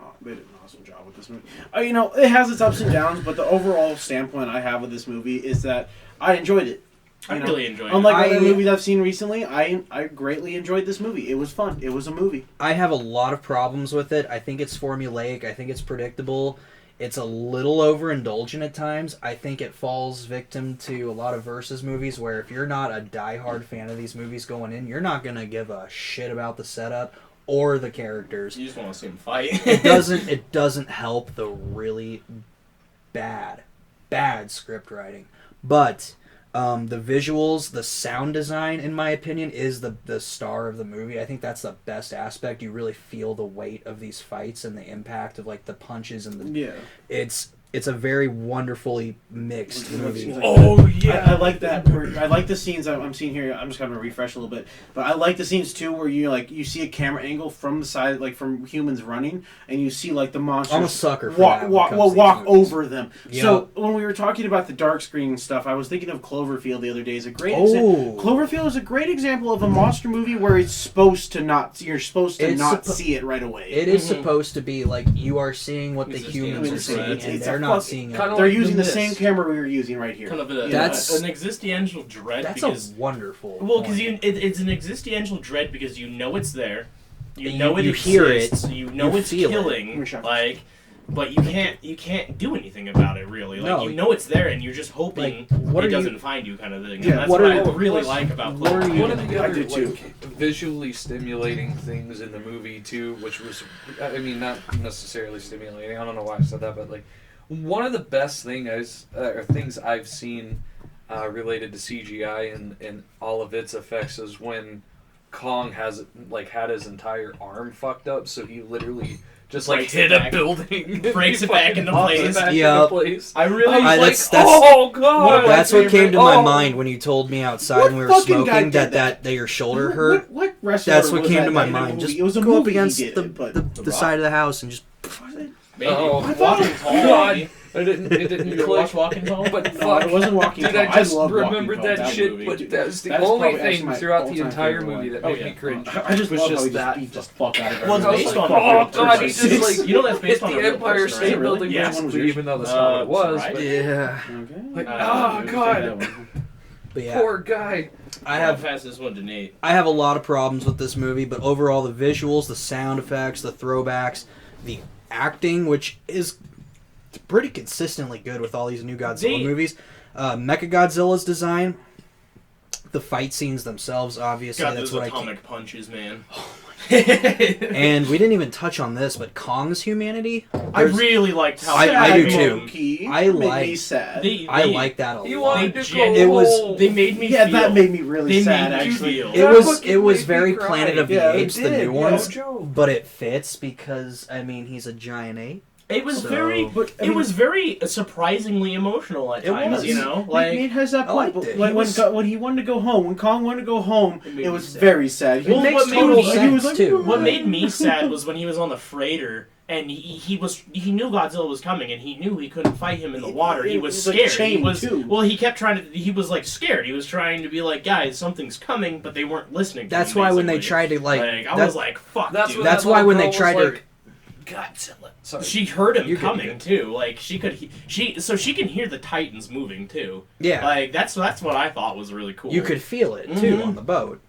awesome job with this movie. It has its ups and downs, but the overall standpoint I have with this movie is that I enjoyed it. I really enjoyed it. Unlike other movies I've seen recently, I greatly enjoyed this movie. It was fun. It was a movie. I have a lot of problems with it. I think it's formulaic. I think it's predictable. It's a little overindulgent at times. I think it falls victim to a lot of versus movies where if you're not a diehard fan of these movies going in, you're not going to give a shit about the setup or the characters. You just want to see him fight. It doesn't help the really bad script writing. But the visuals, the sound design, in my opinion, is the star of the movie. I think that's the best aspect. You really feel the weight of these fights and the impact of like the punches and the. Yeah. It's a very wonderfully mixed movie. Oh yeah, I like that. I like the scenes I'm seeing here. I'm just gonna refresh a little bit, but I like the scenes too where you see a camera angle from the side, like from humans running, and you see like the monsters. I'm a sucker for walk that when it comes to these walk movies. over them. Yep. So when we were talking about the dark screen stuff, I was thinking of Cloverfield the other day as a great Oh. example. Cloverfield is a great example of a monster movie where you're supposed to not see it right away. It is supposed to be like you are seeing what the It's humans are existential seeing, dread. and It's they're a not fuck- seeing it. kinda They're like using the The same Mist. camera we were using right here. kind of That's- an existential dread That's because a wonderful. well, because point. it's an existential dread because you know it's there, you You- know it you exists, hear it, you know you it's feel it. killing, like, but you can't do anything about it really. Like No. you know it's there and you're just hoping Like, what it are you- doesn't find you, kind of thing. Yeah, And that's what what, are I you- really plus, like about what are Cloverfield. you- One of the I other did too. visually stimulating things in the movie too, which was, I mean, not necessarily stimulating. I don't know why I said that, but like one of the best things I've seen related to CGI and all of its effects is when Kong had his entire arm fucked up, so he literally just Breaks hit it a back. building, Breaks He it back fucking into pops it place. back Yep. into place. I really I was that's- like, that's- oh god, That's what came to my Oh. mind when you told me outside What when we were fucking guy smoking did that your shoulder What- hurt. What wrestler That's what was came that to my in a mind. movie? Just It was a go up movie he against did the, it, but the side of the house and just. Maybe. Oh, I thought Walking it was- Tall. God. maybe. It didn't You ever click. watch Walking Tall? But No, fuck, it wasn't Walking dude, Tall. I just love Walking remembered Tall, that, that shit. movie. But Dude, that's the that is only probably actually thing my throughout the all-time entire favorite movie one. that made me cringe. I just was love just how he that. just beat the fuck out of Well, it's everyone. based like, on a oh real god, he person. just like You know that's based hit on a the real Empire person, State right? Building, Yes. basically, even though that's not what it was. right? But Yeah. Okay. like, Uh, oh god, But yeah, poor guy. I I'll have pass this one to Nate. I have a lot of problems with this movie, but overall the visuals, the sound effects, the throwbacks, the acting, which is pretty consistently good with all these new Godzilla movies. Mechagodzilla's design, the fight scenes themselves, obviously, God, that's those what atomic punches, man. And we didn't even touch on this, but Kong's humanity. I there's- really liked how I do they too. made him. I made me like- sad. I like that a He lot. wanted They to gen- go it was- home. They made me yeah, feel. that made me really They sad. made you Actually, feel. It That was fucking was made me very cry. Planet of the Yeah, it Apes, the did, new ones, no joke. but it fits because I mean he's a giant ape. It was So- very. But, I It mean, was very surprisingly emotional at It times. was. You know, Nate has that I point. liked it. But He when, was- when he wanted to go home, when Kong wanted to go home, It made it me was sad. very sad. Well, It makes what made total me- he sense was like, too. What made me sad was when he was on the freighter and he knew Godzilla was coming and he knew he couldn't fight him in the water. He It was was, like, scared. He chained, was too. well. He kept trying to. He was like scared. He was trying to be like, guys, something's coming, but they weren't listening. To That's him, why when they basically. tried to I that- was like, fuck. That's dude. what That's that why little when they girl was tried to- like, Godzilla. Sorry. She heard him You could- coming too. Like she could. So she can hear the Titans moving too. Yeah, Like that's what I thought was really cool. you could feel it too Mhm. on the boat.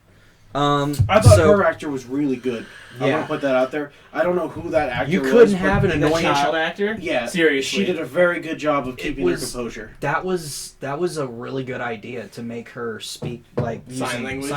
I thought so her actor was really good. I want Yeah. to put that out there. I don't know who that actor You was. couldn't but have an Like annoying that child actor. Yeah, Seriously. she did a very good job of keeping was- her composure. that was a really good idea to make her speak like Sign language?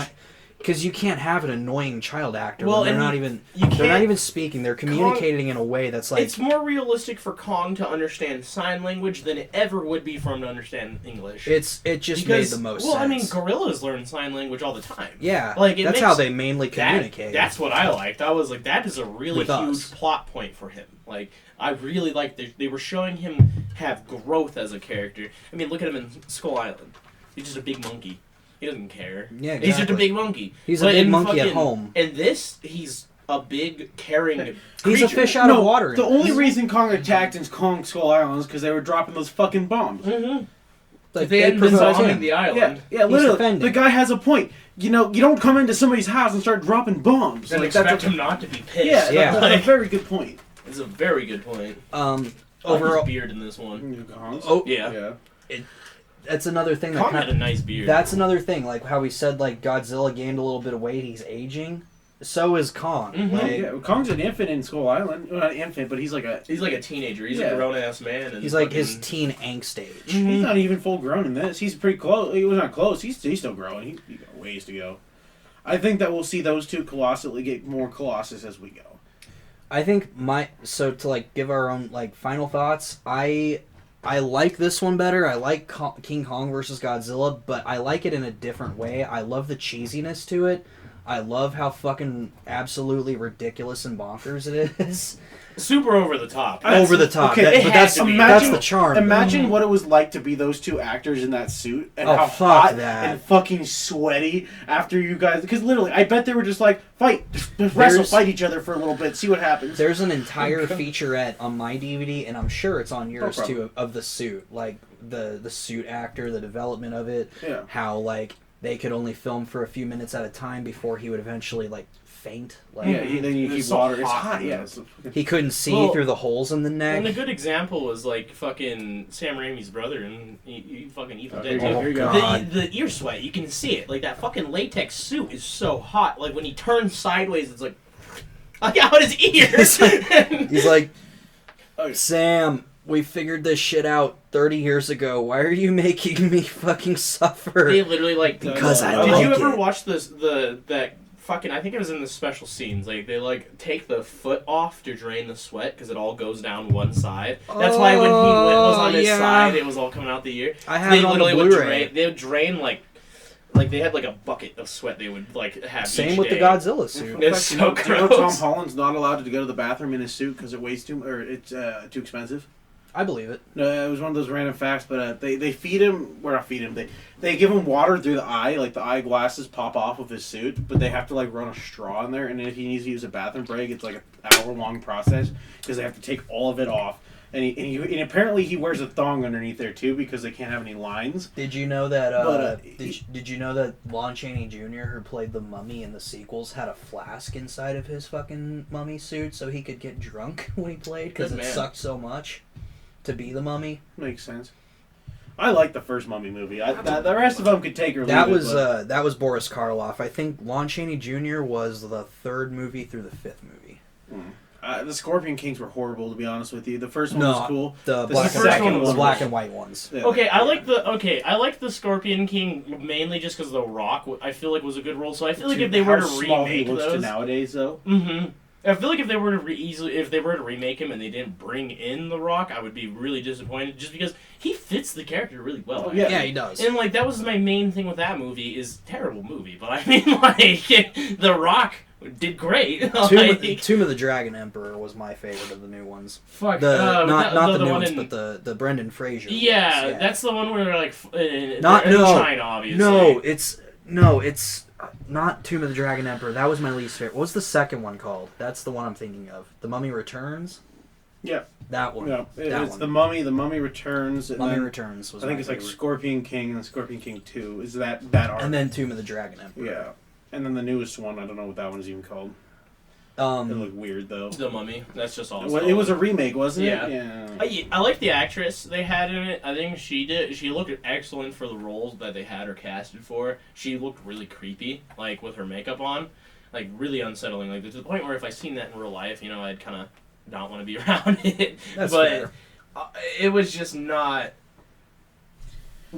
because you can't have an annoying child actor Well, when they're and not even You they're not can't. even speaking. They're communicating in a way that's like It's more realistic for Kong to understand sign language than it ever would be for him to understand English. it just made the most well, sense. I mean, gorillas learn sign language all the time. yeah, like, it that's makes- how they mainly communicate. That's what I liked. I was like, that is a really With huge us. plot point for him. Like, I really liked they were showing him have growth as a character. I mean, look at him in Skull Island. He's just a big monkey. He doesn't care. Yeah, He's just a exactly. big monkey. He's a But big in monkey at fucking- home. In this, he's a big, caring He's creature. a fish out of water. The only reason Kong attacked in Kong Skull Island is because they were dropping those fucking bombs. Mm-hmm. Like, They hadn't been provoked bombing him. the Yeah, island. yeah, He's literally. defending. The guy has a point. You know, you don't come into somebody's house and start dropping bombs. And Like, expect that's him not to be pissed. yeah, Yeah. that's a very good point. It's a very good point. Um, I like his overall, beard in this one. oh, Yeah. that's another thing that Kong kind had a nice beard. That's another thing, like how we said, like Godzilla gained a little bit of weight. He's aging. So is Kong. Mhm. Like, Yeah, Kong's an infant in Skull Island. Well, not an infant, but he's like a. He's like a teenager. He's Yeah. a grown ass man. And he's like his fucking- teen angst age. Mhm. He's not even full grown in this. He's pretty close. He was not close. He's still growing. He got ways to go. I think that we'll see those two colossally get more Colossus as we go. I think so to like give our own like final thoughts. I like this one better. I like King Kong versus Godzilla, but I like it in a different way. I love the cheesiness to it. I love how fucking absolutely ridiculous and bonkers it is. super over the top. Over the top. okay, That- it but has that's to be. that's Imagine- the charm. Imagine what it was like to be those two actors in that suit and Oh, how fuck hot that. and fucking sweaty after you guys. Because literally, I bet they were just like, fight, just wrestle, There's- fight each other for a little bit, see what happens. There's an entire featurette on my DVD, and I'm sure it's on yours problem. too, of the suit, like the suit actor, the development of it, Yeah. how like they could only film for a few minutes at a time before he would eventually like faint. Like Yeah, then you It's keep so water. It's hot, hot, yeah. man. It's fucking- he couldn't see Well, through the holes in the neck. And a good example was like fucking Sam Raimi's brother and he fucking Evil Oh, Dead. here you go, too. here you go. God. The ear sweat, you can see it. Like that fucking latex suit is so hot. Like when he turns sideways, it's like out his ears. He's like, Oh, Sam, we figured this shit out 30 years ago. Why are you making me fucking suffer? They literally like Because I Did like you ever it. watch that fucking? I think it was in the special scenes. Like they like take the foot off to drain the sweat because it all goes down one side. That's why when he was on his yeah. side, it was all coming out the ear. I have They it on the literally would Blu-ray. drain. They would drain like Like, they had, like, a bucket of sweat they would, like, have Same each with day. the Godzilla suit. It's Do you so know Tom gross. Holland's not allowed to go to the bathroom in his suit because it weighs it's too expensive? I believe it. No, it was one of those random facts, but they feed him, or not feed him, they give him water through the eye, like the eyeglasses pop off of his suit, but they have to like run a straw in there, and if he needs to use a bathroom break, it's like an hour-long process, because they have to take all of it off. And apparently he wears a thong underneath there too, because they can't have any lines. Did you know that? But, did you know that Lon Chaney Jr., who played the Mummy in the sequels, had a flask inside of his fucking mummy suit so he could get drunk when he played because Good it man. sucked so much to be the Mummy? Makes sense. I like the first Mummy movie. The rest of them could take or leave That it, was but- that was Boris Karloff. I think Lon Chaney Jr. was the third movie through the fifth movie. The Scorpion Kings were horrible, to be honest with you. The first one was cool. The The black, second and, one was the black worse. and white ones. Yeah. Okay, I like the Scorpion King mainly just because The Rock, I feel like, was a good role. So I feel like if they were to How small he remake looks to those, nowadays, though. I feel like if they were to if they were to remake him and they didn't bring in The Rock, I would be really disappointed just because he fits the character really well. Oh, yeah. Yeah, he does. And like that was my main thing with that movie is terrible movie, but I mean like The Rock did great. Like, Tomb of the Dragon Emperor was my favorite of the new ones. fuck, The not the new one ones, in, but the Brendan Fraser. yeah, ones. that's the one where they're like they're Not in no China, obviously. no, it's not Tomb of the Dragon Emperor. That was my least favorite. What's the second one called? That's the one I'm thinking of. The Mummy Returns. Yeah. That one. Yeah, that it's one. The Mummy Returns. And Mummy then, Returns was. I think my it's like favorite. Scorpion King and Scorpion King 2. Is that arc? And then Tomb of the Dragon Emperor. Yeah. And then the newest one, I don't know what that one is even called. It looked weird, though. The Mummy. That's just all. Well, it was a remake, wasn't Yeah. it? Yeah. I like the actress they had in it. I think she looked excellent for the roles that they had her casted for. She looked really creepy, like with her makeup on, like really unsettling. Like to the point where if I seen that in real life, I'd kind of not want to be around it. That's but fair. It was just not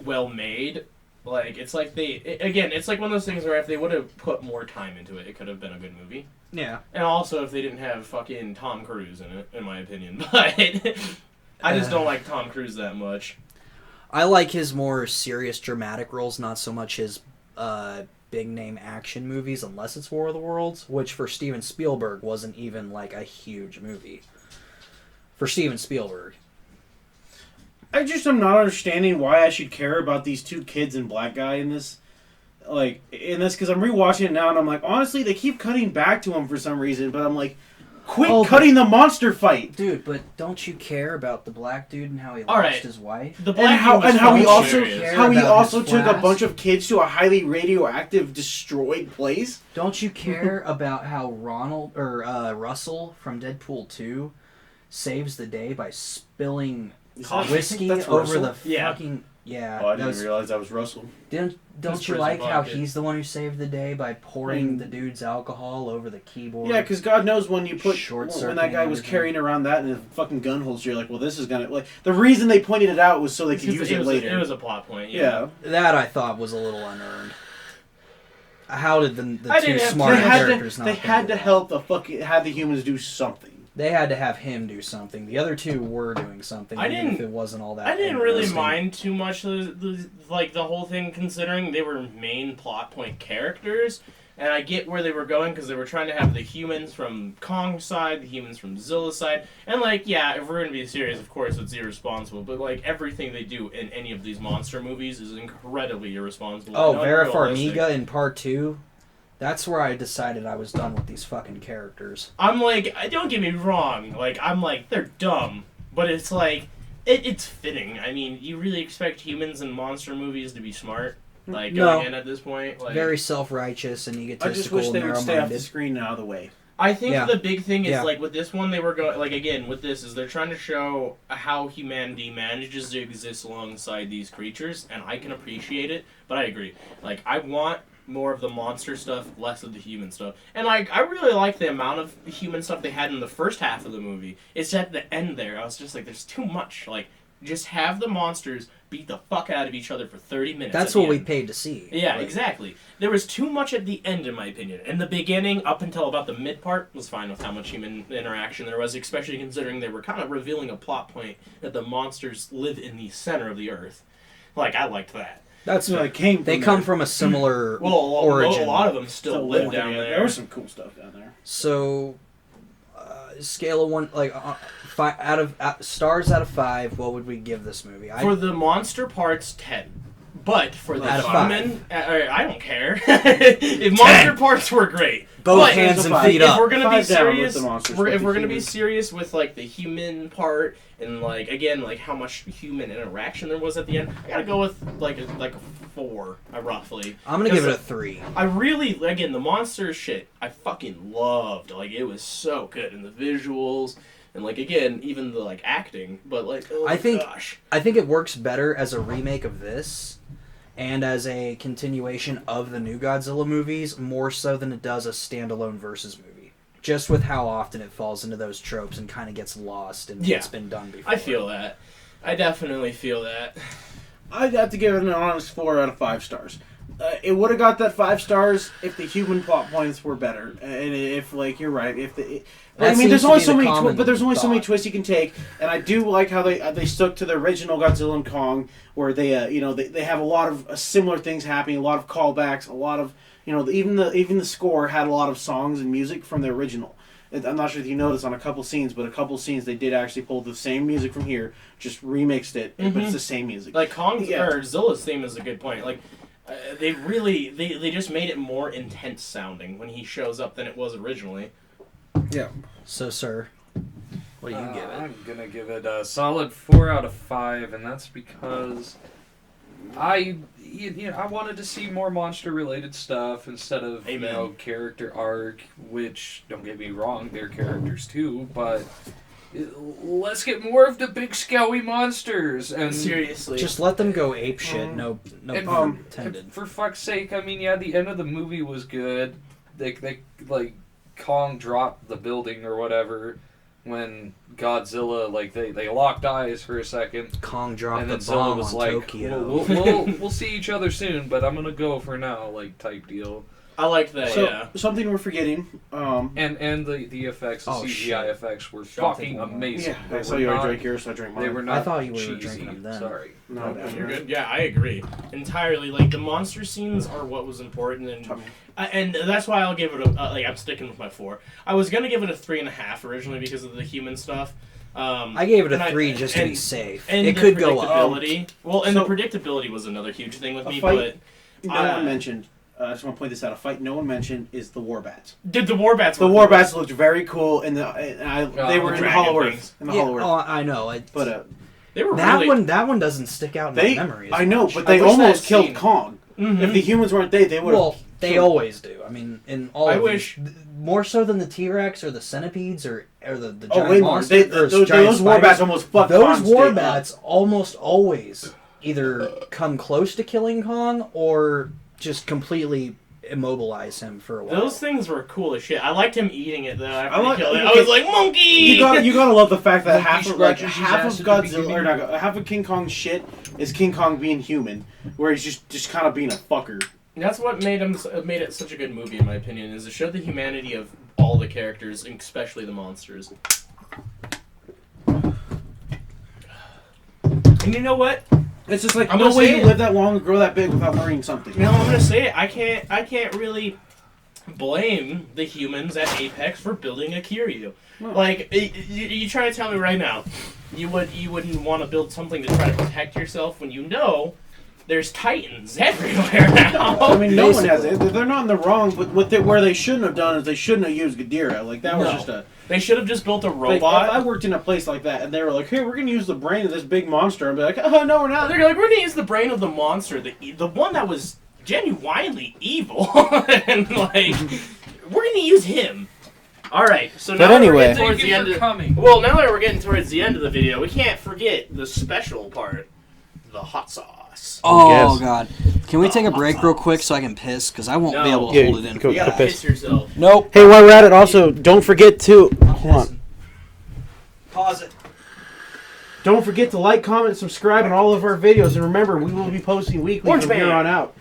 well made. Like it's like it's like one of those things where if they would have put more time into it, it could have been a good movie. Yeah. And also if they didn't have fucking Tom Cruise in it, in my opinion. But I just don't like Tom Cruise that much. I like his more serious, dramatic roles, not so much his big name action movies, unless it's War of the Worlds, which for Steven Spielberg wasn't even like a huge movie. For Steven Spielberg. I just am not understanding why I should care about these two kids and black guy in this. Because I'm rewatching it now and I'm like, honestly, they keep cutting back to him for some reason, but I'm like, quit cutting the monster fight. Dude, but don't you care about the black dude and how he All lost right. his wife? The And black how dude was he fucking also hilarious. how he about also his took a flask. bunch of kids to a highly radioactive, destroyed place. Don't you care about how Russell from Deadpool 2 saves the day by spilling whiskey That's over Russell? the Yeah. fucking... Yeah. Oh, I that didn't was- realize that was Russell. Don't That's you prison like how pocket. he's the one who saved the day by pouring the dude's alcohol over the keyboard? Yeah, because God knows when you put Short when circuiting that guy was everything. carrying around that in a fucking gun holster, you're like, well, this is gonna like the reason they pointed it out was so they could use it later. It was a plot point. yeah. That I thought was a little unearned. How did the I two didn't have- smart They had characters to. not They think had of to that? help have the humans do something. They had to have him do something. The other two were doing something, I even didn't- if it wasn't all that. I didn't really interesting. mind too much the whole thing, considering they were main plot point characters, and I get where they were going because they were trying to have the humans from Kong's side, the humans from Zilla's side, and if we're gonna be serious, of course it's irresponsible, but everything they do in any of these monster movies is incredibly irresponsible. Oh, and Vera unrealistic. Farmiga in part 2. That's where I decided I was done with these fucking characters. I'm like, don't get me wrong, they're dumb, but it's it's fitting. I mean, you really expect humans in monster movies to be smart? Going No. in at this point? Very self-righteous and egotistical, I just wish they would stay off the narrow-minded. screen and out of the way. I think Yeah. the big thing is, Yeah. with this one, they were going, again, with this, is they're trying to show how humanity manages to exist alongside these creatures, and I can appreciate it, but I agree. I want more of the monster stuff, less of the human stuff. And, I really like the amount of human stuff they had in the first half of the movie. It's at the end there, I was just like, there's too much. Just have the monsters beat the fuck out of each other for 30 minutes. That's at the what we end. paid to see. Yeah, Like, exactly. There was too much at the end, in my opinion. In the beginning, up until about the mid part, was fine with how much human interaction there was, especially considering they were kind of revealing a plot point that the monsters live in the center of the earth. I liked that. That's So fair. they came from They there. come from a similar Well, origin. a lot of them still live living down there. there. There was some cool stuff down there. So, scale of one, like stars out of 5. What would we give this movie? For the monster parts, 10. But for the Out of human, I don't care. If monster parts were great. Both But hands and five. feet if up. we're gonna be 5 down with serious, the monsters, if with we're the gonna be humans. serious with like the human part and like again like how much human interaction there was at the end, I gotta go with like a 4, roughly. I'm gonna give it a 3. I really again the monster shit I fucking loved. Like it was so good and the visuals and like again even the like acting. But like oh I think gosh. I think it works better as a remake of this, and as a continuation of the new Godzilla movies, more so than it does a standalone versus movie. Just with how often it falls into those tropes and kind of gets lost in what's been done before. I feel that. I definitely feel that. I'd have to give it an honest 4 out of 5 stars. It would have got that 5 stars if the human plot points were better, and if like you're right, if the. That I mean, there's seems only to so be the many, common but there's only so many thought. twists you can take, and I do like how they stuck to the original Godzilla and Kong, where they they have a lot of similar things happening, a lot of callbacks, a lot of even the score had a lot of songs and music from the original. I'm not sure if you noticed on a couple scenes, but a couple scenes they did actually pull the same music from here, just remixed it, but it's the same music. Like Kong's Yeah. or Zilla's theme is a good point. Like they really they just made it more intense sounding when he shows up than it was originally. Yeah. So, sir, what do you give it? I'm gonna give it a solid 4 out of 5, and that's because I wanted to see more monster-related stuff instead of Amen. character arc. Which, don't get me wrong, they're characters too, but let's get more of the big scowy monsters. And Seriously, Just let them go ape shit. No and pun intended. for fuck's sake, I mean, yeah, the end of the movie was good. They like Kong dropped the building or whatever when Godzilla they locked eyes for a second. Kong dropped And the then Zilla bomb was on like, Tokyo. we'll see each other soon, but I'm gonna go for now, like type deal. I like that. So Yeah, something we're forgetting. And the effects, the Oh, CGI shit. effects were Don't fucking take one more. amazing. Yeah, They I saw were you already not- drank yours, so I drank mine. They were not I thought you were cheesy. drinking them then. Sorry. No, you're good. Yeah, I agree entirely. Like the monster scenes are what was important, and that's why I'll give it a I'm sticking with my 4. I was gonna give it a 3.5 originally because of the human stuff. I gave it and a I- 3 just to be and- safe. And It the could go up. predictability. Well, and So- the predictability was another huge thing with A me. fight- But No one mentioned. I just want to point this out. A fight no one mentioned is the Warbats. did the Warbats? The were cool. Warbats looked very cool, and they were the in dragon Hollow Earth. things. In the Yeah, Hollow Earth. oh, I know. But They were that really, that one doesn't stick out in they, my memory. As I know, much. but they I wish almost that killed scene- Kong. Mhm. If the humans weren't they would have. Well, they always do. I mean, in all I of wish- these, more so than the T-Rex or the centipedes or the Oh, giant way more. monsters. or Those giant Warbats spiders. almost fucked Those Kong's day up. Warbats almost always either come close to killing Kong or just completely immobilize him for a while. Those things were cool as shit. I liked him eating it though. After I like- he killed it. okay. I was like, monkey. You gotta love the fact that Monkey half of scratches his half ass of at the Godzilla or beginning. not, half of King Kong's shit is King Kong being human, where he's just kind of being a fucker. That's what made it such a good movie, in my opinion, is it showed the humanity of all the characters, and especially the monsters. And you know what? It's just like I'm no gonna way say you it. live that long and grow that big without learning something. You know, I'm gonna say it. I can't really blame the humans at Apex for building a Kiryu. No. Like, you try to tell me right now, you wouldn't want to build something to try to protect yourself when you know there's titans everywhere now. I mean, no one has it. They're not in the wrong, but where they shouldn't have done is they shouldn't have used Ghidorah. Like that was No. just a. They should have just built a Like, robot. if I worked in a place like that and they were like, "Hey, we're gonna use the brain of this big monster," I'd be like, "Oh no, we're not." They're like, we're gonna use the brain of the monster, the one that was genuinely evil, and like, we're gonna use him. All right, so now But anyway. we're getting towards Thank the you end. for Of, coming. well, now that we're getting towards the end of the video, we can't forget the special part, the hot sauce. Oh Yes. God! Can we take a break real quick so I can piss? Because I won't be No. able to Yeah, hold it in. go- You gotta piss. piss yourself. Nope. Hey, while we're at it, also don't forget to hold on. Pause it. Don't forget to like, comment, subscribe on all of our videos, and remember, we will be posting weekly Orange from here Man. on out.